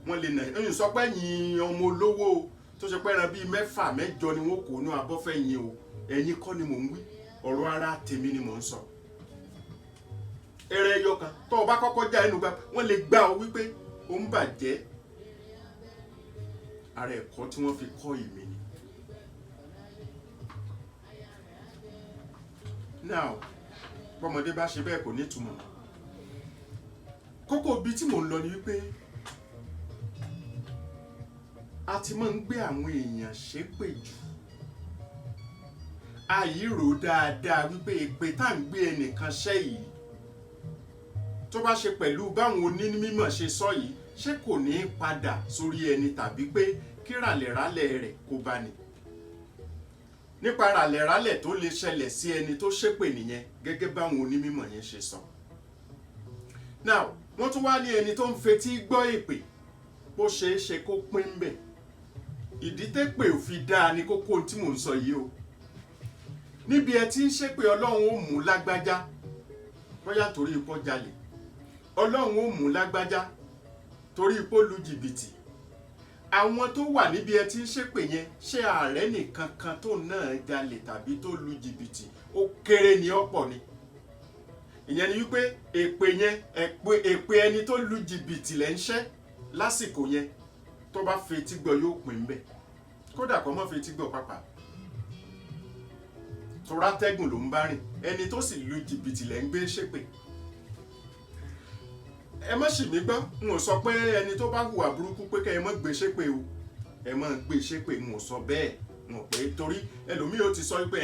wọ́n lè nà ẹ̀yìn sọ pé ẹ̀yìn ọmọ olówó o tó ṣe pé ẹran bíi 6 8 ni wọ́n kò ní abọ́fẹ́ yẹn o ẹ̀yìn kọ́ ni mò ń wí ọ̀rọ̀ ara tèmi ni mò ń sọ. Ẹran ẹyọ kan tó o bá kọ́kọ́ já ẹnu gbà wọ́n lè gbá ọ wípé ó ń bàjẹ́. Ara ẹ̀kọ́ tí wọ́n fi kọ́ ìmì ni. Now bọ́mọdé bá ṣe bẹ́ẹ̀ kò ní ìtumọ̀. Kókó bíi tí mò ń lọ ni wípé a ti máa ń gbé àwọn èèyàn ṣépè jù. Àyírò dáadáa wípé èpè tá à ń gbé ẹnìkan ṣẹ́ yìí tó bá ṣe pẹ̀lú báwọn onímọ̀ ṣe sọ yìí ṣé kò ní í padà sórí ẹni tàbí pé kí ràlẹ̀ràlẹ̀ rẹ̀ kó bá ní. nípa ràlẹ̀rálẹ̀ tó lè ṣẹlẹ̀ sí ẹni tó ṣépè nìyẹn gẹ́gẹ́ báwọn onímọ̀ yẹn ṣe sọ. now wọ́n tún wá ní ẹni tó ń fetí gbọ́ èpè bó ṣeé ṣe kó pín ń bẹ̀. ìdí tépè ò fi dáa ni kókó tí mò ń sọ yìí o. níbi ẹ tí ń ṣépè ọlọ́run ó mú lágbájá bóyá torí ipò jalè, ọlọ́run ó mú lágbájá torí ipò lu jìbìtì. àwọn tó wà níbi ẹ tí ń ṣépè yẹn ṣé ààrẹ nìkan kan tó náà jalè tàbí tó lu jìbìtì, ó kéré ní ọ̀pọ̀ ni. ìyẹn ni wípé èpè yẹn èpè ẹni tó lu jìbìtì lẹ́ ń ṣẹ́ lásìkò yẹn tó bá fetí gbọ́ yóò pín bẹ́ẹ̀, kódà kó má fetí gbọ́ pàpà tó rátẹ́gùn ló ń bá rìn, ẹni tó sì lu jìbìtì lẹ́ ń gbé ṣépè. ẹ má ṣì mí gbọ́, n ò sọ pé ẹni tó bá hùwà burúkú pé kẹ́ ẹ má gbé ṣépè o, ẹ má gbé ṣépè, n ò sọ bẹ́ẹ̀, n ò pé torí ẹlòmíì ó ti sọ wípé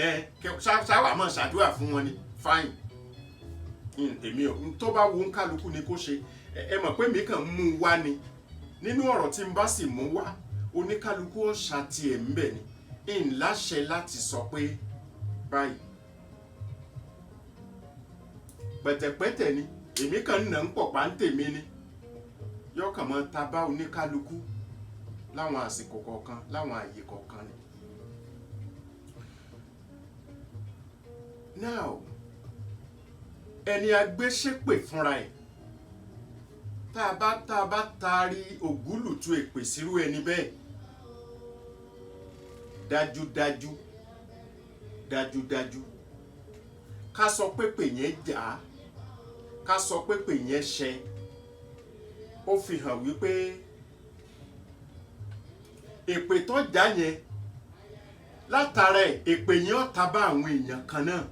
ṣáwà máa ṣàdúrà fún wọn ni fine, èmi ò tó bá wo ń kálukú ni kó ṣe. ẹ mọ̀ pé mi kàn mú un wá ni, nínú ọ̀rọ̀ tí n bá sì mú wá oníkálukú ọ̀ṣà tiẹ̀ ń bẹ̀ ni, n láṣẹ láti sọ pé báyìí pẹ̀tẹ̀pẹ̀tẹ̀ ni èmi kàn nà ń pọ̀ páńtèmi ni, yọkàn mọ́ ta bá oníkálukú láwọn àsìkò kọ̀ọ̀kan láwọn àyè kọ̀ọ̀kan ni. now ẹni agbéṣépè fúnra ẹ̀ tá a bá taari ògúlùtù èpè sírú ẹni bẹ́ẹ̀, dájúdájú ká sọ pé pè yẹn jà á, ká sọ pé pè yẹn ṣẹ, ó fi hàn wípé èpè tó jà yẹn látara ẹ̀ èpè yẹn ó ta bá àwọn èèyàn kan náà,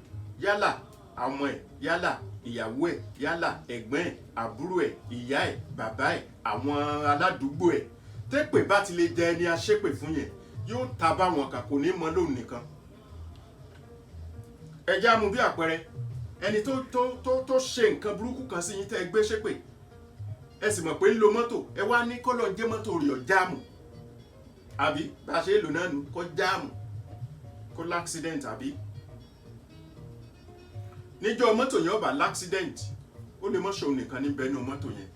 yálà àwọn ẹ̀, yálà ìyàwó ẹ̀, yálà ẹ̀gbọ́n ẹ̀, àbúrò ẹ̀, ìyá ẹ̀, bàbá ẹ̀, àwọn aládùúgbò ẹ̀. tépè bá ti lè jẹ ẹni aṣépè fún yẹn yóò ta bá wọn kà, kò ní mọ lóun nìkan. ẹ já mú bí àpẹẹrẹ ẹni tó ṣe nǹkan burúkú kan sí yín tẹ́ ẹ gbé ṣépè, ẹ sì mọ̀ pé ń lo mọ́tò, ẹ wá ní kọ́lọ̀ ń jẹ́ mọ́tò rẹ̀ ọ̀ jáàmù, àbí bá a ṣe é lò náà nù, kó jáàmù kó láksidẹ̀ntì, àbí níjọ́ mọ́tò yẹn ó bá láksidẹ̀ntì ó lè mọ́ ṣòun nìkan ní bẹ́ẹ̀ ní mọ́tò yẹn,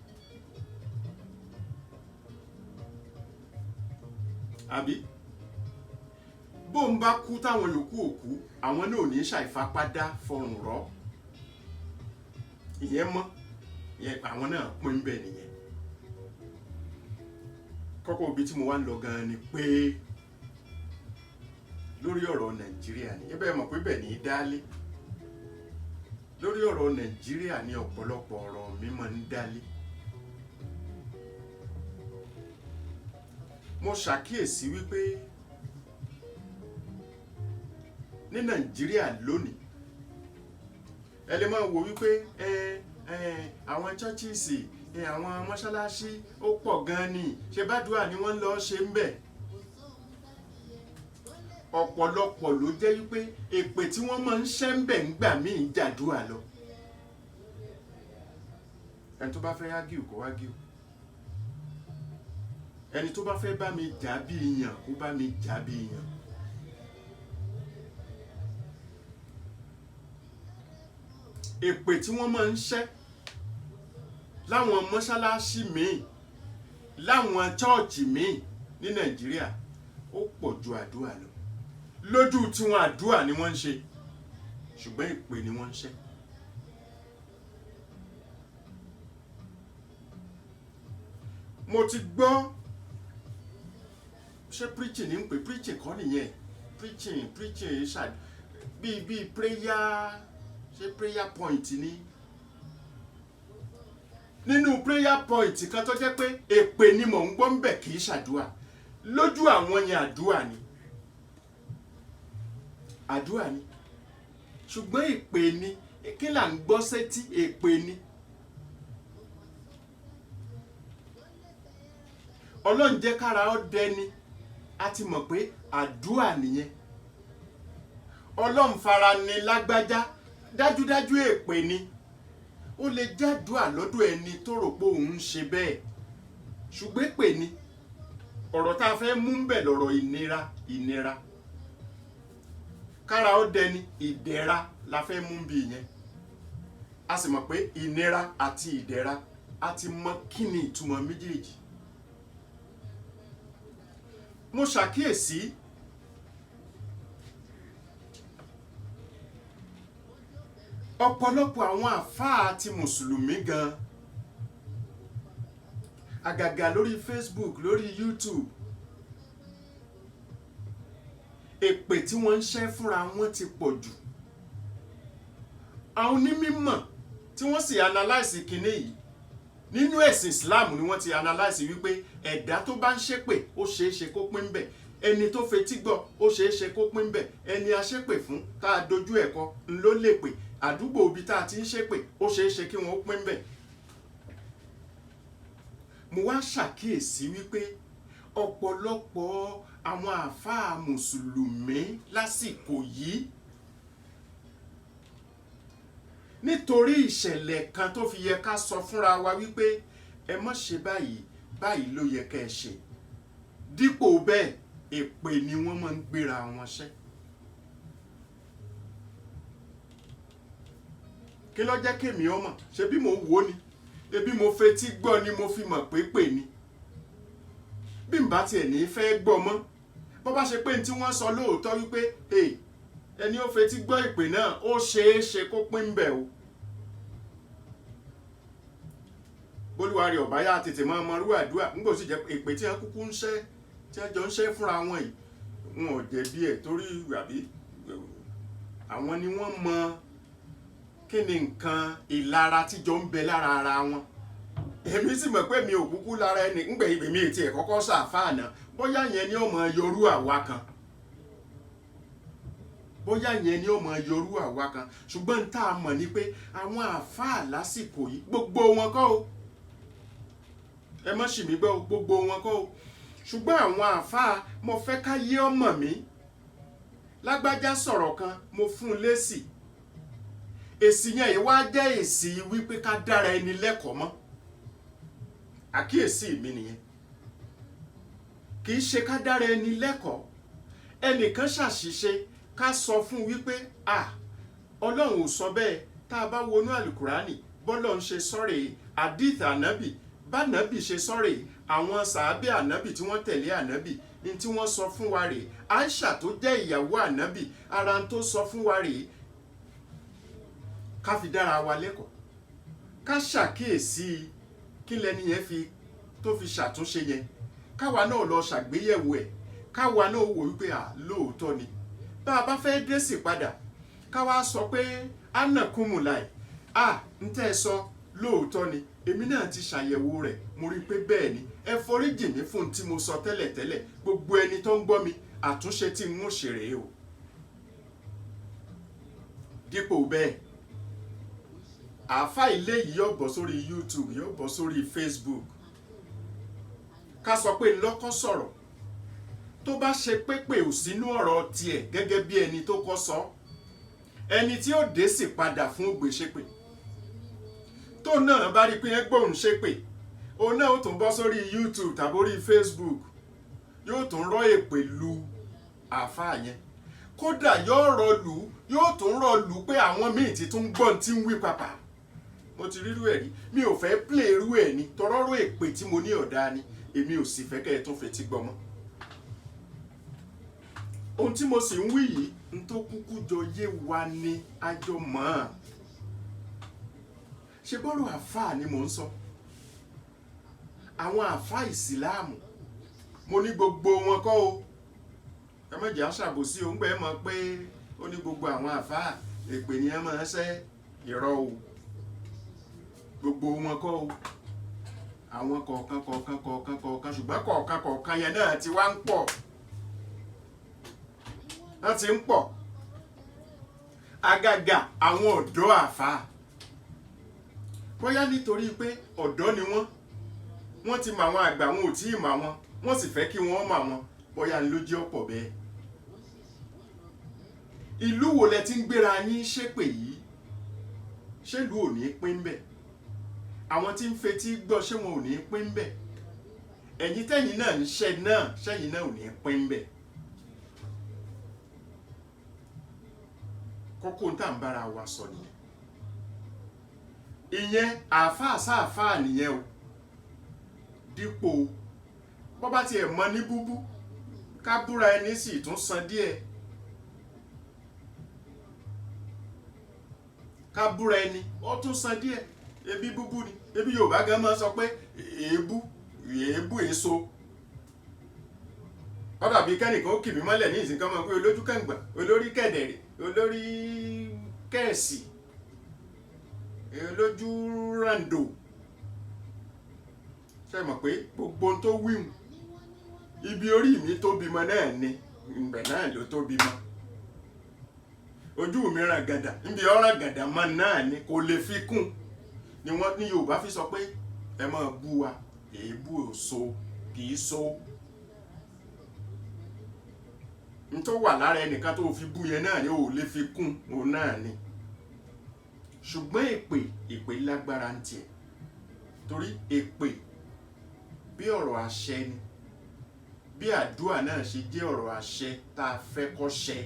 àbí bó ń bá kú táwọn yòókù òkú àwọn náà ò ní ṣàìfapádá fọrùn rọ, ìyẹn mọ́ ìyẹn àwọn náà pín bẹ́ẹ̀ nìyẹn. kọ́kọ́ ibi tí mo wá ń lọ gan-an ni pé lórí ọ̀rọ̀ Nàìjíríà ni, ẹ bẹ́ẹ̀ mọ̀ pé bẹ́ẹ̀ ní í dálé, lórí ọ̀rọ̀ Nàìjíríà ni ọ̀pọ̀lọpọ̀ ọ̀rọ̀ mi máa ń dálé. mo ṣàkíyèsí wípé ní Nàìjíríà lónìí ẹ lè máa wò wípé àwọn chọ́chìsì àwọn mọ́ṣáláṣí ó pọ̀ gan ni, ṣe bádùá ni wọ́n lọ ṣe ń bẹ̀. ọ̀pọ̀lọpọ̀ ló jẹ́ wípé èpè tí wọ́n máa ń ṣẹ́ ń bẹ̀ ń gbà míì jàdúrà lọ. ẹni tó bá fẹ́ ágíù kó ágíù, ẹni tó bá fẹ́ bá mi jà bí iyàn kó bá mi jà bí iyàn. èpè tí wọ́n máa ń ṣẹ́ láwọn mọ́ṣáláṣí míì láwọn chọ́ọ̀chì míì ní Nàìjíríà ó pọ̀ ju àdúrà lọ. lójú tiwọn àdúrà ni wọ́n ń ṣe ṣùgbọ́n èpè ni wọ́n ń ṣẹ́. mo ti gbọ́ ṣé preaching ní ń pè, preaching kọ́ nìyẹn, preaching ṣáà bíi prayer, ṣé prayer point ni, nínú prayer point kan tó jẹ́ pé èpè ni mò ń gbọ́ ń bẹ̀ kì í ṣàdúrà, lójú àwọn yẹn àdúrà ni ṣùgbọ́n èpè ni, kí là ń gbọ́ sétí, èpè ni. Ọlọ́run jẹ́ kára ó dẹni, a ti mọ̀ pé àdúrà nìyẹn. Ọlọ́run fara ni lágbájá, dájúdájú èpè ni. Ó lè jádùá lọ́dọ̀ ẹni tó rò pé òun ń ṣe bẹ́ẹ̀ ṣùgbọ́n èpè ni. ọ̀rọ̀ tá a fẹ́ mú ń bẹ̀ lọ́rọ̀ ìnira. kára ó dẹni ìdẹ̀ra la fẹ́ mú bí yẹn a sì mọ̀ pé ìnira àti ìdẹ̀ra a ti mọ kí ni ìtumọ̀ méjèèjì. mo ṣàkíyèsí ọ̀pọ̀lọpọ̀ àwọn àfáà ti mùsùlùmí gan àgàgà lórí Facebook lórí YouTube èpè tí wọ́n ń ṣẹ́ fúnra wọn ti pọ̀ jù. àwọn onímọ̀ tí wọ́n sì analyse kinní yìí nínú ẹ̀sìn Islam ni wọ́n ti analyse wípé ẹ̀dá tó bá ń ṣépè ó ṣeé ṣe kó pín bẹ̀, ẹni tó fetí gbọ́ ó ṣeé ṣe kó pín bẹ̀, ẹni a ṣépè fún tá a dojú ẹ̀kọ́ ló lè pè, àdúgbò ibi tá a ti ń ṣépè ó ṣeé ṣe kí wọ́n ó pín bẹ̀. mo wá ṣàkíyèsí wípé ọ̀pọ̀lọpọ̀ àwọn àáfàá mùsùlùmí lásìkò yìí nítorí ìṣẹ̀lẹ̀ kan tó fi yẹ ká sọ fúnra wa wípé ẹ má ṣe báyìí báyìí ló yẹ ká ẹ ṣe, dípò bẹ́ẹ̀ èpè ni wọ́n máa ń gbéra wọn ṣẹ́. kí ló jẹ́ kémi ọmọ ṣe bí mo wò ni ebi mo fetí gbọ́ ni mo fi mọ̀ pé pè ní bí n bá tiẹ̀ ní fẹ́ gbọ́ mọ́ bó bá ṣe pé tí wọ́n sọ lóòótọ́ wípé ẹni ó fetí gbọ́ ìpè náà ó ṣeé ṣe kó pín bẹ̀ o. bólúwarì ọ̀báyà tètè máa mọ irú àdúrà nígbà tó sì jẹ́ ìpè tí wọ́n kúkú ń ṣẹ́ tí wọ́n jọ ń ṣẹ́ fúnra wọn yìí wọn ò jẹ̀bi ẹ̀ torí àbí àwọn ni wọ́n mọ kí ni nǹkan ìlara tíjọ ń bẹ lára ara wọn. èmi sì mọ̀ pé mi ò kúkú lára ẹni ńgbẹ̀ ibè mi ti ẹ̀ kọ́kọ́ ṣàfáà náà bóyá yẹn ni ó mọ yorú àwa kan ṣùgbọ́n tá a mọ̀ ni pé àwọn àfáà lásìkò yìí gbogbo wọn kọ́ o ẹ má ṣì mí gbọ́ o gbogbo wọn kọ́ o ṣùgbọ́n àwọn àfáà mo fẹ́ ká yé ọmọ mi lágbájá sọ̀rọ̀ kan mo fún un lésì èsì yẹn yìí wá jẹ́ èsì wípé ká dára ẹni lẹ́kọ̀ọ́ mọ́ àkíyèsí mi nìyẹn kì í ṣe ká dára ẹni lẹ́kọ̀ọ́ ẹnìkan ṣàṣìṣe ká sọ fún wípé ọlọ́run ò sọ bẹ́ẹ̀ tá a bá wọnú àlùkùránì bọ́lọ̀ ń ṣe sọ́rẹ̀ àdìth ànábì bánábì ṣe sọ́rẹ̀ àwọn sàábẹ́ ànábì tí wọ́n tẹ̀lé ànábì ní tí wọ́n sọ fún wa rèé Aisha tó jẹ́ ìyàwó ànábì ara ń tó sọ fún wa rèé ká fi dára wa lẹ́kọ̀ọ́ ká ṣàkíyèsí kí lẹni yẹn tó fi ṣàtúnṣe yẹn káwa náà lọ ṣàgbéyẹ̀wò ẹ̀ káwa náà wò wípé lóòótọ́ ni bá a bá fẹ́ dé sí padà káwa sọ pé anakumulai ń tẹ́ ẹ sọ lóòótọ́ ni èmi náà ti ṣàyẹ̀wò rẹ̀ mo rí i pé bẹ́ẹ̀ ni ẹ foríjì mí fún tí mo sọ tẹ́lẹ̀tẹ́lẹ̀ gbogbo ẹni tó ń gbọ́ mi àtúnṣe tí n ó ṣe rèé o. dípò bẹ́ẹ̀ àáfà ilé yìí yóò bọ́ sórí YouTube yóò bọ́ sórí Facebook ká sọ pé lọ́kọ́ sọ̀rọ̀ tó bá ṣe pépè ò sínú ọ̀rọ̀ tiẹ̀ gẹ́gẹ́ bí ẹni tó kọ́ sọ ẹni tí ó dé sì padà fún ògbé ṣépè tó náà bá rí pé ẹgbẹ́ òun ṣépè òun náà ó tún bọ́ sórí YouTube tàbórí Facebook yóò tún rọ́ èpè lu àáfà yẹn kódà yóò tún rọ lù pé àwọn míì ti tún gbọ́n tí ń wí papà mo ti rírú ẹ̀ rí mi ò fẹ́ play irú ẹ̀ ni tọrọrọ èpè tí mo ní ọ̀dà ni èmi ò sì fẹ́ kẹ́ ẹ tún fetí gbọ́ mọ́. ohun tí mo sì ń wí yìí ń tó kúkú jọ yé wa ní àjọ mọ́ ọ́n ṣe bọ́rọ̀ àfáà ni mò ń sọ àwọn àfáà ìsìláàmù mo ní gbogbo wọn kọ́ o ẹ má jẹ́ àṣàbòsí o ń gbẹ́ mọ̀ pé ó ní gbogbo àwọn àfáà èpè ni ẹ máa ń ṣẹ́ irọ́ o gbogbo wọn kọ́ o àwọn kọ̀ọ̀kan ṣùgbọ́n kọ̀ọ̀kan yẹn náà ti wá ń pọ̀ wọ́n ti ń pọ̀ àgàgà àwọn ọ̀dọ́ àfáà bóyá nítorí pé ọ̀dọ́ ni wọ́n ti mọ àwọn àgbà wọn ò tí ì mọ àwọn wọ́n sì fẹ́ kí wọ́n mọ àwọn bóyá ló jẹ́ ọ̀pọ̀ bẹ́ẹ̀. ìlú wo lẹ ti ń gbéra yín ṣépè yìí ṣèlú ò ní pín bẹ́ẹ̀ àwọn tí ń fetí gbọ́ ṣé wọn ò ní pín bẹ́ẹ̀ ẹ̀yin tẹ́yin náà ń ṣe náà ṣẹ́yin náà ò ní pín bẹ́ẹ̀. kókó tá à ń bára wa sọ nìyẹn. Ìyẹn àáfàá sáàfàá nìyẹn o, dípò bọ́ bá tiẹ̀ mọ ní búbú ká búra ẹni sì tún san díẹ̀, ká búra ẹni ó tún san díẹ̀, ebi búbú ni, ebi Yorùbá gan máa sọ pé èébú èso. Ó dàbí kẹ́nìkan ó kì mí mọ́lẹ̀ ní ìsìnkan mọ́ pé olójú kàngbà, olórí kẹ̀dẹ̀rẹ̀, olórí kẹ̀ẹ̀sì, olójú ràǹdò. Ṣé mọ̀ pé gbogbo tó wíwùn ibi orí mi tó bímọ náà ni ìgbẹ̀ náà ló tó bímọ. Ojú mi ràn gàdà níbi ọ̀ràn gàdà mọ́ náà ni kò lè fi kún ni wọ́n ní Yorùbá fi sọ pé ẹ máa bú wa èébú òso kì í so. N tó wà lára ẹnìkan tó fi bú yẹn náà ni ò lè fi kún òun náà ni. Ṣùgbọ́n èpè lágbára ń tiẹ̀, torí èpè bí ọ̀rọ̀ àṣẹ ni, bí àdúrà náà ṣe jẹ́ ọ̀rọ̀ àṣẹ tá a fẹ́ kó ṣẹ.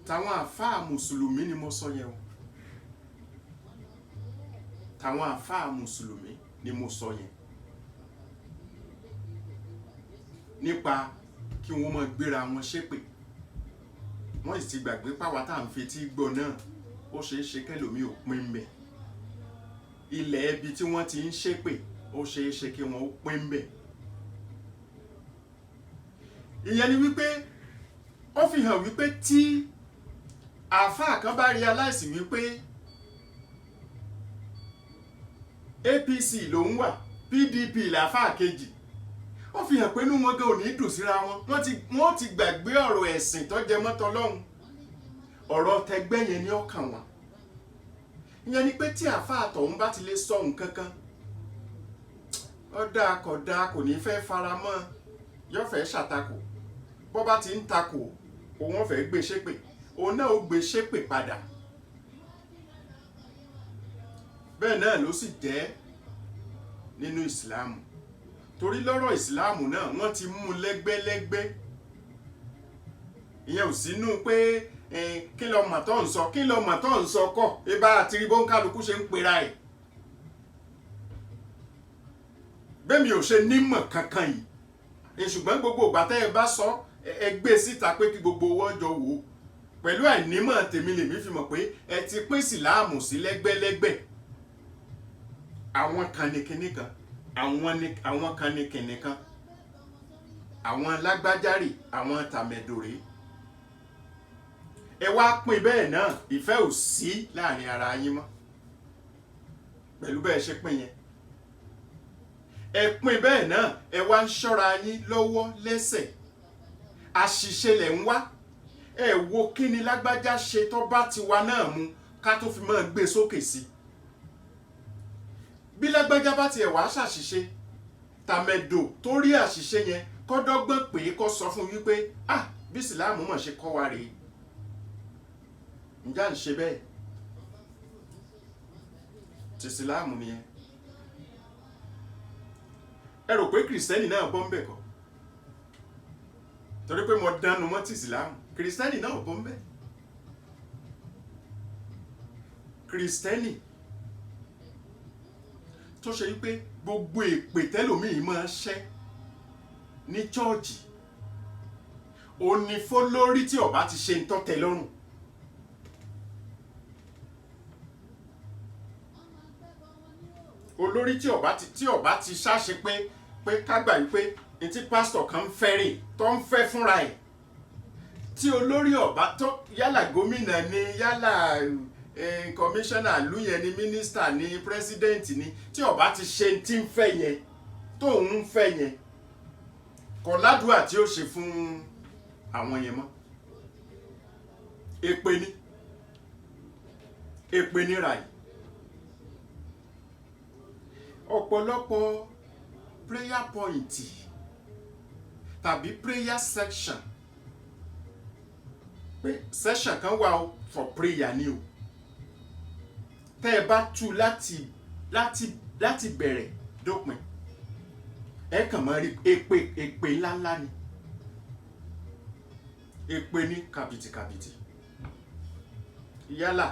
Tàwọn àfáà mùsùlùmí ni mo sọ yẹn o, tàwọn àfáà mùsùlùmí ni mo sọ yẹn, nípa kí wọ́n máa gbéra wọn ṣépè. Wọ́n sì ti gbàgbé páwa tá à ń fetí gbọ́ náà ó ṣeé ṣe kẹ́lòmí ò pín mbẹ̀. Ilẹ̀ ibi tí wọ́n ti ń ṣépè ó ṣeé ṣe kí wọ́n ó pín mbẹ̀. Ìyẹn ni wípé ó fi hàn wípé tí àáfàá kan bá realize wípé APC ló ń wà, PDP làáfàá kejì, ó fi hàn pé inú wọn gan ò ní dùn síra wọn. Wọ́n ti gbàgbé ọ̀rọ̀ ẹ̀sìn tó jẹ mọ́ t'Ọlọ́hun, ọ̀rọ̀ tẹgbẹ́ yẹn ni ó kàn wọ́n. Ìyẹn ni pé tí àáfàá tọ̀hún bá ti lè sọ nǹkan kan, ó dáa kò ní fẹ́ fara mọ́, yóò fẹ́ ṣàtakò. Bó bá ti ń takò, òun ò fẹ́ gbé ṣépè, òun náà ó gbé ṣépè padà. Bẹ́ẹ̀ náà ló sì jẹ́ nínú ìsìláàmù, torí lọ́rọ̀ ìsìláàmù náà wọ́n ti mú lẹ́gbẹ́lẹ́gbẹ́. Ìyẹn ò sínú pé kí lọ mà tó ń sọ, kí lọ mà tó ń sọ kọ́ ibà àti rí bóńkálukú ṣe ń pera ẹ̀. Bẹ́ẹ̀mi ò ṣe nímọ̀ kankan yìí, ṣùgbọ́n gbogbo ìgbà tẹ́ ẹ bá sọ ẹ gbé síta pé kí gbogbo owó jọ wò ó. Pẹ̀lú àìnímọ̀ tèmi lèmi fi mọ̀ pé ẹ ti pín ìsìláàmù sí lẹ́gbẹ́lẹ́gbẹ́. Àwọn kan ní kinní kan, àwọn kan ní kinní kan, àwọn lágbájárì, àwọn tàmẹ̀dòrè. Ẹ wá pín bẹ́ẹ̀ náà, ìfẹ́ ò sí láàrin ara yín mọ́ pẹ̀lú bẹ́ẹ̀ ṣe pín yẹn. Ẹ pín bẹ́ẹ̀ náà, ẹ wá ń ṣọ́ra yín lọ́wọ́ lẹ́sẹ̀, àṣìṣe lẹ̀ ń wá. Ẹ wo kí ni lágbájá ṣe tó bá tiwa náà mu ká tó fi máa gbé sókè sí. Bí lágbájá bá tiẹ̀ wá ṣàṣìṣe, tàmẹ̀dò tó rí àṣìṣe yẹn kó dọ́gbọ́n pé kó sọ fún wípé bí ìsìláàmù mọ̀ ṣe kọ́ wa rèé. Ǹjẹ́ à ń ṣe bẹ́ẹ̀? Ti ìsìláàmù nìyẹn. Ẹ rò pé kìrìsìtẹ́nì náà bọ́ ń bẹ̀ kọ́? Torí pé mo dánu mọ́ ti ìsìláàmù, kìrìsìtẹ́nì náà bọ́ ń bẹ̀. Kìrìsìtẹ́nì tó ṣe wípé gbogbo èpè tẹ́lòmíì máa ṣẹ́ ní chọ́ọ̀chì, òun ni fólórí tí ó bá ti ṣe ń tọ́tẹ̀ lọ́rùn. Olórí tí ó bá ti ṣáṣe pé kágbà wípé etí pásítọ̀ kan ń fẹ́ rè tó ń fẹ́ fúnra ẹ̀, tí olórí ọba tó yálà gómìnà ni yálà kọmíṣánná ìlú yẹn ni mínísítà ni pírẹsidẹ́ǹtì ni, tí ó bá ti ṣe tí ń fẹ́ yẹn tóun ń fẹ́ yẹn, kò ládùúà tí ó ṣe fún àwọn yẹn mọ́. Èpè ní ràì. Ọ̀pọ̀lọpọ̀ prayer point tàbí prayer section, pé section kan wà for prayer ni o, tẹ́ ẹ bá tú láti bẹ̀rẹ̀ dópin, ẹ kàn máa rí èpè ńláńlá ni. èpè ní kàbìtìkàbìtì yálà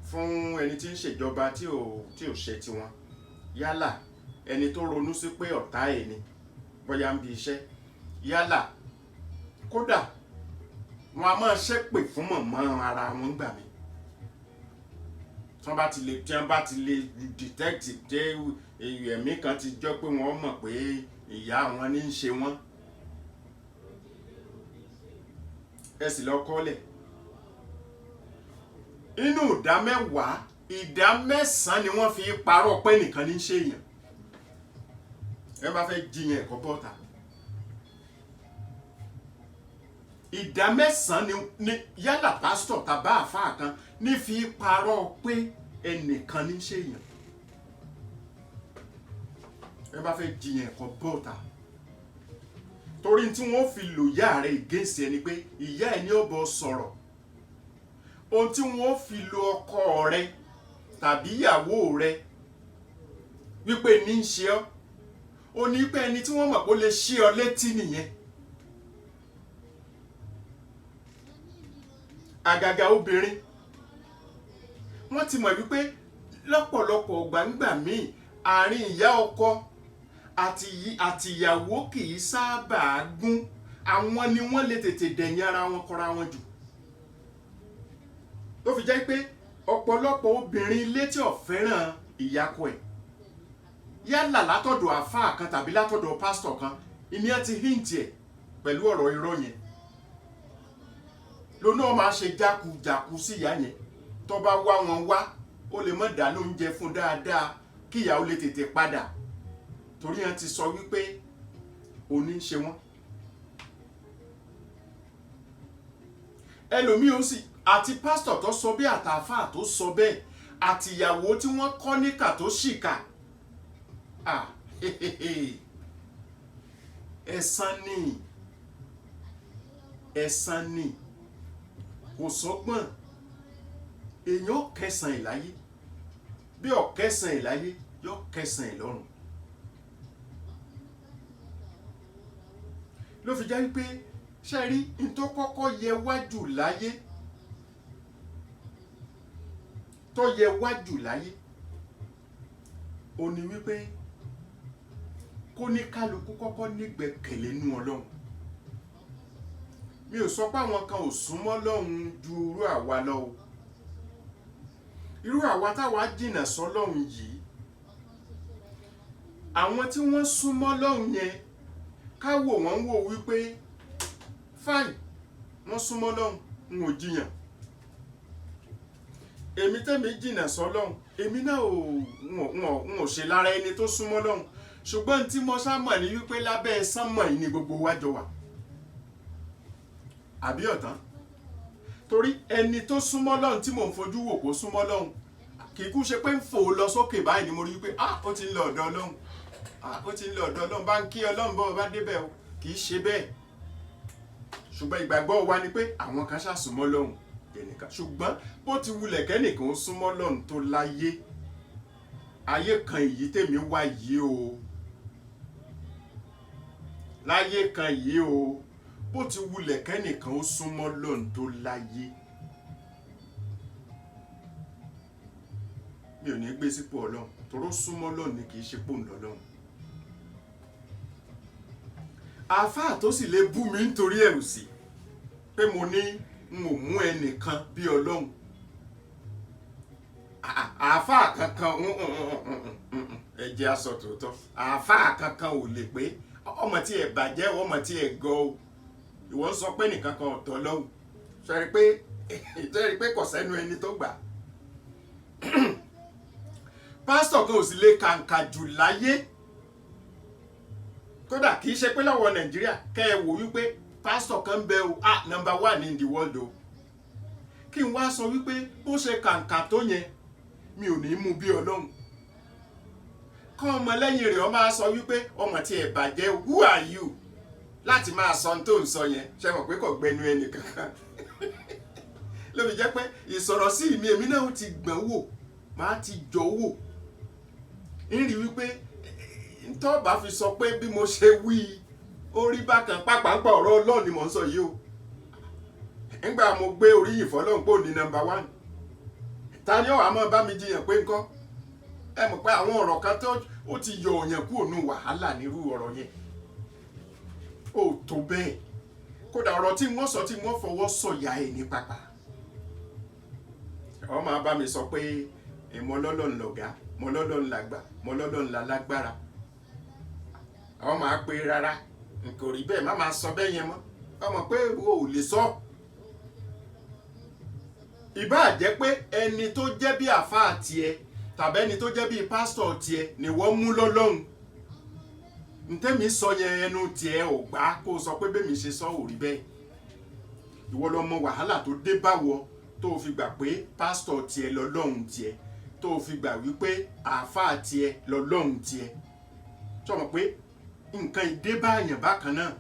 fún ẹni tí ń ṣèjọba tí ò ṣe tiwọn, yálà ẹni tó ronú sí pé ọ̀tá ẹ̀ ni bóyá ń bi iṣẹ́, yálà kódà wọn a máa ṣépè fún mọ̀mọ́ ara wọn gbà mí tí wọ́n bá ti lè detect jẹ́ ẹ̀mí kan ti jọ pé wọ́n mọ̀ pé ìyá wọn ní í ṣe wọ́n, ẹ sì lọ kọ́lẹ̀ inú ìdá mẹ́wàá ìdá mẹ́sàn-án ni wọ́n fi parọ́ pé nìkan ní í ṣe èèyàn. Ẹ bá fẹ́ jiyàn ẹ̀kọ́ bọ́ta ìdá mẹ́sàn-án ni yálà pásítọ̀ tàbá àfáà kan ní fi parọ́ pé ẹnìkan ní í ṣe èèyàn. Ẹ bá fẹ́ jiyàn ẹ̀kọ́ bọ́ta torí tí wọ́n fi lò yá rẹ̀ ìgéǹsì ẹni pé ìyá ẹni ó bọ́ sọ̀rọ̀, ohun tí wọ́n fi lo ọkọ rẹ tàbí ìyàwó rẹ wípé ní í ṣe ọ́, ó ní pé ẹni tí wọ́n mọ̀ pé ó lè ṣí ọ létí nìyẹn. Àgàgà obìnrin wọ́n ti mọ̀ wípé lọ́pọ̀lọpọ̀ gbàǹgbà míì àárín ìyá ọkọ àti ìyàwó kì í sábà gún, àwọn ni wọ́n lè tètè dẹ̀yìn ara wọn kọra wọn jù. Ló fi jẹ́ pé ọ̀pọ̀lọpọ̀ obìnrin ilé tí ò fẹ́ràn ìyàkọ ẹ̀ yálà látọ̀dọ̀ àfáà kan tàbí látọ̀dọ̀ pásítọ̀ kan ìní ẹ ti hint ẹ̀ pẹ̀lú ọ̀rọ̀ irọ́ yẹn lónà máa ṣe jákujàku sí ìyá yẹn, tó bá wá wọn wá ó lè má dáná oúnjẹ fún dáadáa kí ìyá ó lè tètè padà torí wọn ti sọ wípé òní ń ṣe wọn. Ẹlòmíì ó sì àti pásítọ̀ tó sọ bẹ́ẹ̀ àtàfáà tó sọ bẹ́ẹ̀ àtìyàwó tí wọ́n kọ́ níkà tó ṣìkà ẹ̀san ni kò sọ́gbọ́n èèyàn kẹsàn ìláyé bí ọ̀kẹsàn ìláyé yóò kẹsàn ìlọ́run. Ló fi jẹ́ wípé ṣe rí n tó kọ́kọ́ yẹ wájú láyé tó yẹ wájú láyé ó ní wípé kó ní kálukú kọ́kọ́ nígbẹ̀kẹ̀lé nú Ọlọ́run. Mi ò sọ pé àwọn kan ò súnmọ́ Ọlọ́run ju irú àwa lọ o, irú àwa táwa jìnnà sọ́lọ́run yìí, àwọn tí wọ́n súnmọ́ Ọlọ́run yẹn ká wò wọ́n wò wípé fine wọ́n súnmọ́ Ọlọ́run n ò jiyàn, èmi tẹ́mi jìnnà sọ́lọ́run èmi náà n ò ṣe lára ẹni tó súnmọ́ Ọlọ́run, ṣùgbọ́n tí mo sá mọ̀ ní wípé lábẹ́ sánmọ̀ yìí ni gbogbo wa jọ wà àbí ọ̀tán. Torí ẹni tó súnmọ́ Ọlọ́run tí mò ń fojú wò kó súnmọ́ Ọlọ́run kì í kú ṣe pé ń fò lọ sókè báyìí ni mo rí wípé ó ti ń lọ ọ̀dọ̀ Ọlọ́run, ó ti ń lọ ọ̀dọ̀ Ọlọ́run, bá ń kí Ọlọ́run bọ́ bá débẹ̀ o, kì í ṣe bẹ́ẹ̀. Ṣùgbọ́n ìgbàgbọ́ wa ni pé àwọn kan ṣàsúnmọ́ Ọlọ́run ẹnìkan, ṣùgbọ́n bó ti wulẹ̀ kẹ́nìkan ó súnmọ́ Ọlọ́run tó láyé ayé kan èyí tèmi wá yìí o, láyé kan yìí o, bó ti wulẹ̀ kẹ́nìkan ó súnmọ́ Ọlọ́run tó láyé mi ò ní gbé sípò Ọlọ́run toró súnmọ́ Ọlọ́run ni kì í ṣe pò ń lọ lọ́run. Àfáà tó sì lè bú mi nítorí ẹ̀rù sí pé mo ní n ò mú ẹnìkan bí Ọlọ́run, àfáà kankan ẹ jẹ́ á sọ tòótọ́, àfáà kankan ò lè pé ọmọ tí ẹ bàjẹ́ ọmọ tí ẹ gọ o, ìwọ ń sọ pé nìkan kan ọ̀tọ̀ lọ́hùn, sẹ́rí pé kò sẹ́nu ẹni tó gbà. Pásítọ̀ kan ò sì lè kàǹkà jù láyé, kódà kì í ṣe pé lọ́wọ́ Nàìjíríà kẹ́ ẹ wò wípé pásítọ̀ kan bẹ o number 1 in the world o, kí n wá sọ wípé bó ṣe kàǹkà tó yẹn mi ò ní mú bí Ọlọ́run, kọ́ ọmọ lẹ́yìn rẹ̀ ọ máa sọ wípé ọmọ tí ẹ bàjẹ́ who are you láti máa sọ tó ń sọ yẹn, ṣe mọ̀ pé kò gbẹnu ẹnì kankan. Ló fi jẹ́ pé ìsọ̀rọ̀ sí mi èmi náà ti gbọ̀n wò máa ti jọ wò ń rí wípé tó bá fi sọ pé bí mo ṣe wí orí bákan pápápá ọ̀rọ̀ Ọlọ́run ni mò ń sọ yìí o, nígbà mo gbé oríyìn fọ́lọ́run pò ní nọ́mbà 1 ta ni ó wá máa bá mi jiyàn pé ńkọ́ ẹ mọ̀ pé àwọn ọ̀rọ̀ kan tó ó ti yọ òyàn kúrò nù wàhálà nírú ọ̀rọ̀ yẹn ó tó bẹ́ẹ̀ kódà ọ̀rọ̀ tí wọ́n sọ tí wọ́n fọwọ́ sọ̀yà ẹ̀ ní pàpà ọ máa bá mi sọ pé mọlọ́lọ́run lọ̀gá mọlọ́lọ́run làgbà mọlọ́lọ́run lálágbára ọ máa pé rárá kò rí bẹ́ẹ̀ má máa sọ bẹ́ẹ̀ yẹn mọ́ ọmọ pé o ò lè sọ ìbáà jẹ́ pé ẹni tó jẹ́ bí àfáà tiẹ̀ tàbí ẹni tó jẹ́ bí pásítọ̀ tiẹ̀ ni wọ́n mú lọ́lọ́run ntẹ́mi sọ yẹn ẹnu tiẹ̀ ò gbà kó o sọ pé bẹ́ẹ̀ mi ṣe sọ ò rí bẹ́ẹ̀ ìwọ lọ mọ wàhálà tó dé báwọ tó o fi gbà pé pásítọ̀ tiẹ̀ lọ́lọ́run tiẹ̀ tó o fi gbà wípé àáfàá tiẹ̀ lọ́lọ́run tiẹ̀ sọmọ pé nǹkan ìdé báyàn bákan náà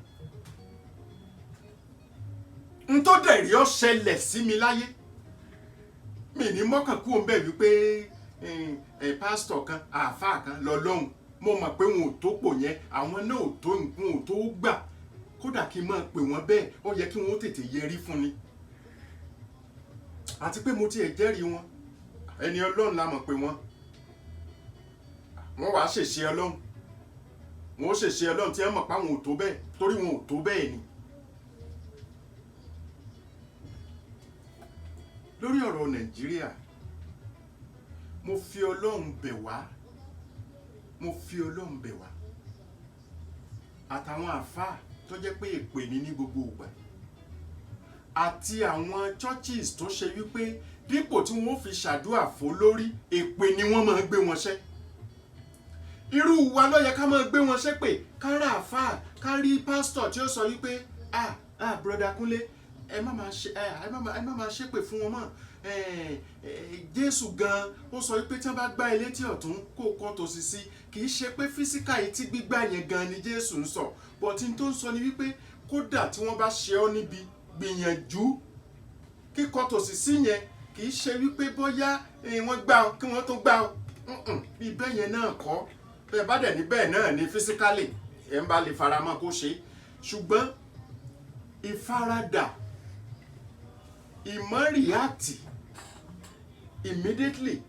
n tó dẹ̀ rí ọ ṣẹlẹ̀ sí mi láyé mi ní mọ́kàn kú òun bẹ́ẹ̀ wípé pásítọ̀ kan àáfàá kan lọ́lọ́run mo mọ̀ pé wọn ò tó pò yẹn àwọn náà ò tó nǹkan ò tó gbà kódà kí n máa pè wọ́n bẹ́ẹ̀ ó yẹ kí wọ́n tètè yẹrí fún ni àti pé mo tiẹ̀ jẹ́rìí wọn ẹni ọlọ́run la mọ̀ pé wọ́n wàá ṣèṣe ọlọ́run wọn ó ṣèṣe ọlọ́run tí wọ́n mọ̀ pé àwọn ò tó bẹ́ẹ̀ torí wọn ò tó bẹ́ẹ̀ ni. lórí ọ̀rọ̀ nàìjíríà mo fi ọlọ́run bẹ̀ wá àtàwọn àfáà tó jẹ́ pé èpè ní gbogbo ìgbà àti àwọn churches tó ṣe wípé dípò tí wọ́n fi ṣàdúà fún lórí èpè ni wọ́n máa gbé wọn ṣẹ́ irú wa ló yẹ ká máa gbé wọn ṣẹ́ pé kára àfáà kárí pásítọ̀ tí ó sọ wípé broda Kúnlé ẹ má máa ṣépè fún wọn mọ́ Jésù gan ó sọ wípé tí wọ́n bá gbá ilé tí ọ̀tún kó kọ́ tòsì sí kì í ṣe pé físíkà yìí tí gbígbà yẹn gan ni Jésù ń sọ bọ̀tí tó ń sọ ni wípé kódà tí wọ́n bá ṣe ọ́ níbi gbìyànjú kíkọ́ tòsì sí yẹn kì í ṣe wípé bóyá wọ́n gbá ọ kí wọ́n tó gbá ọ bí bẹ́ẹ̀ yẹn náà kọ́ bẹ́ẹ̀ bá dẹ̀ ní bẹ́ẹ̀ náà ni físíkálì ẹ̀ ń bá lè faramọ́ kó ṣe ṣùgbọ́n ìfaradà ìmọ̀ríàtì immediately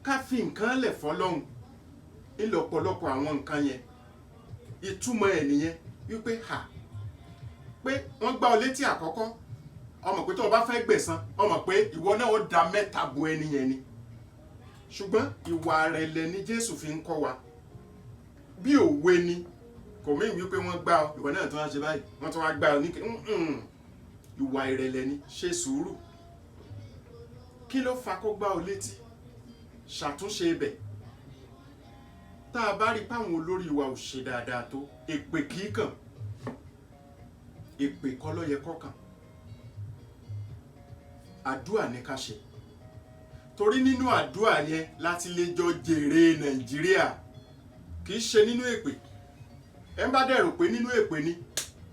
ká fi nǹkan lẹ̀ fọlọ́hun ìlọ̀pọ̀lọpọ̀ àwọn nǹkan yẹn ìtumọ̀ ẹ̀ nìyẹn wípé pé wọ́n gbá ọ létí àkọ́kọ́ ọmọ pé tó o bá fẹ́ gbẹ̀san ọmọ pé ìwọ náà ó da mẹ́ta bo ẹni yẹn ni ṣùgbọ́n ìwà ìrẹ̀lẹ̀ ni Jésù fi ń kọ́ wa bí òwe ni kò mí wípé wọ́n gbá ọ ìwọ náà tó wá ṣe báyìí wọ́n tó wá gbá ọ ní ìwà ìrẹ̀lẹ̀ ni ṣe sùúrù kí ló fa kó gbá ọ létí ṣàtúnṣe ibẹ̀ tá a bá rí páwọn olórí wa ò ṣe dáadáa tó èpè kìí kàn èpè kọ́ ló yẹ kọ́kàn àdúà ní ká ṣe torí nínú àdúà yẹn láti lè jọ jèrè Nàìjíríà kìí ṣe nínú èpè ẹ bá dẹ̀ rò pé nínú èpè ni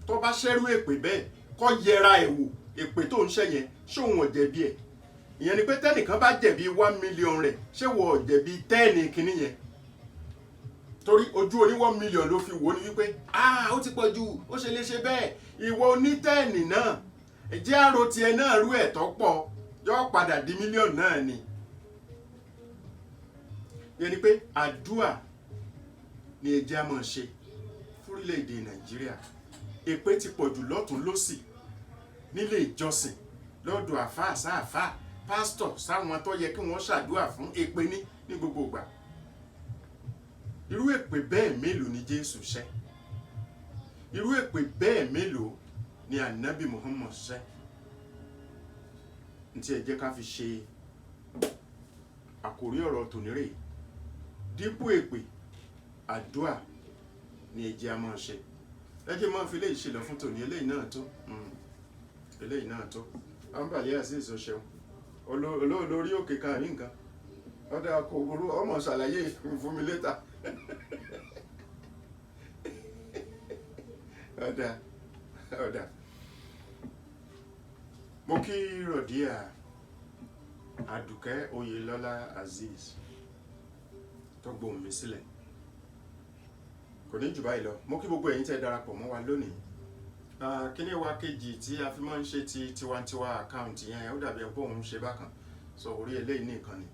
tó bá ṣẹ́rú èpè bẹ́ẹ̀ kó yẹra ẹ̀ wò èpè tó ń ṣe yẹn ṣóun ò jẹ̀bi ẹ̀ ìyẹn ni pé tẹ́nìkan bá jẹ̀bi 1 million rẹ̀ ṣé wọ́n ò jẹ̀bi 10 kìíní yẹn torí ojú oní 1 million ló fi wò ní wípé ó ti pọ̀ jù ó ṣe lè ṣe bẹ́ẹ̀ ìwọ oní 10 náà jẹ́ àrò tiẹ̀ náà rú ẹ̀tọ́ pọ̀ yóò padà di mílíọ̀nù náà ni ìyẹn ni pé àdúà ni ẹ jẹ́ á máa ṣe fúrílẹ̀-èdè Nàìjíríà èpè ti pọ̀ jù lọ́tún lósì nílé ìjọsìn lọ́dọ̀ àfáà sáàfáà pásítọ̀ sáwọn tó yẹ kí wọ́n ṣàdúà fún èpè ní gbogbo ìgbà irú èpè bẹ́ẹ̀ mélòó ni Jésù ṣẹ́ irú èpè bẹ́ẹ̀ mélòó ni Ànábì Muhammad ṣẹ́ ntí ẹ jẹ́ ká fi ṣe àkórí ọ̀rọ̀ tònírè dípò èpè àdúà ni ẹ jẹ́ á máa ṣe ẹ jẹ́ máa fi eléyìí ṣe lọ fún tòní eléyìí náà tó àǹbàlẹ́ àti ìsọ̀ṣẹ́un olórí òkè kan àrí nǹkan ọ̀dà kòkòrò ọmọ ṣàlàyé fún mi létà ọ̀dà mo kí Rọ̀díà Àdùkẹ́ Oyèlọ́lá Azeez tó gbóhùn mi sílẹ̀ kò ní jù báyìí lọ mo kí gbogbo ẹ̀yin tẹ́ darapọ̀ mọ́ wa lónìí kíní wa kejì tí a fi máa ń ṣe ti tiwantiwa àkáǹtì yẹn ó dàbí ẹ̀pọ̀ òun ṣe bákan sọ orí eléyìí nìkan ni.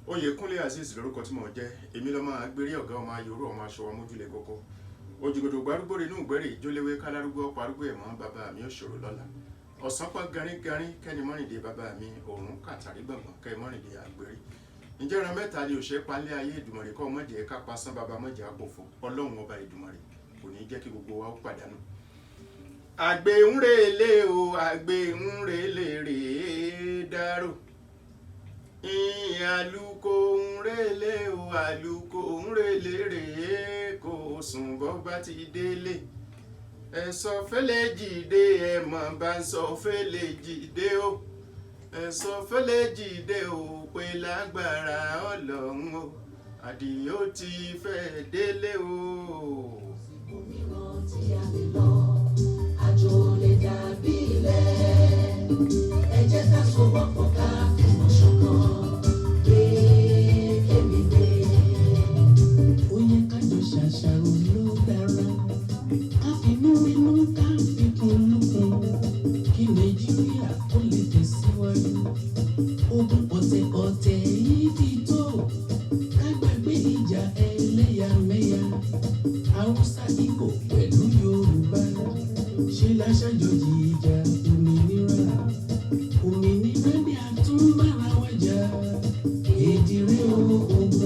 Oyèkúnlé Azeez lórúkọ tí mo jẹ́ èmi lọ́mọ agbérí ọ̀gá ọmọ ayòrò ọmọ aṣọwọ́ mójúlé kókó òjìgòdò gbárúgbó inú ìgbẹ́rì ìjólewé kálárúgbó ọ̀pọ̀ arúgbó ẹ̀mọ́ bàbá mi ò ṣòro lọ́la ọ̀sán pọ́n garígarí kẹ́ni mọ́rìndé bàbá mi òórùn kàtàrí gbọ̀ngbọ̀n kẹ́ mọ́rìndé àgbérí ǹjẹ́ ìran mẹ́ta ni òṣèré palẹ́ ayé Èdùmàrè kọ́ mọ́jẹ́ ká pasán bàbá mọ́jẹ́ àpòfò ọlọ́run ọba Èdùmàrè kò ní jẹ́ kí gbogbo wa ó pàdánù. àgbẹ̀ ń relé o àgbẹ̀ ń relé rèé dárò àlùkò ń relé o àlùkò ń relé rèé kò sùn bọ́ bá ti délé ẹ̀sọ́ fẹ́lẹ́ jìde ẹ̀mọ̀ bá ń sọ fẹ́lẹ́ jìde o ẹ̀sọ́ fẹ́lẹ́ jìde o pé lágbára ọlọ́run o àdìó ti fẹ́ délé o. òmíràn tí a lè lọ àjò lè dàbí ilẹ̀ ẹ jẹ́ ká sowọ́pọ̀ ká fìmọ̀ ṣọ̀kan gbé kémi gbé. Ó yẹ ká jọ ṣàṣàrò ló dára ká finú inú ká fikùn lukùn kí Nàìjíríà tó lè tẹ̀síwájú. Ogun ọ̀tẹ̀ yìí ti tó ká gbàgbé ìjà ẹlẹ́yàmẹ̀yà Haúsá Ìgbò pẹ̀lú Yorùbá ṣe láṣàjọjì ìjà òmìnira ni a tún bára wa jà èdè rẹ̀ o.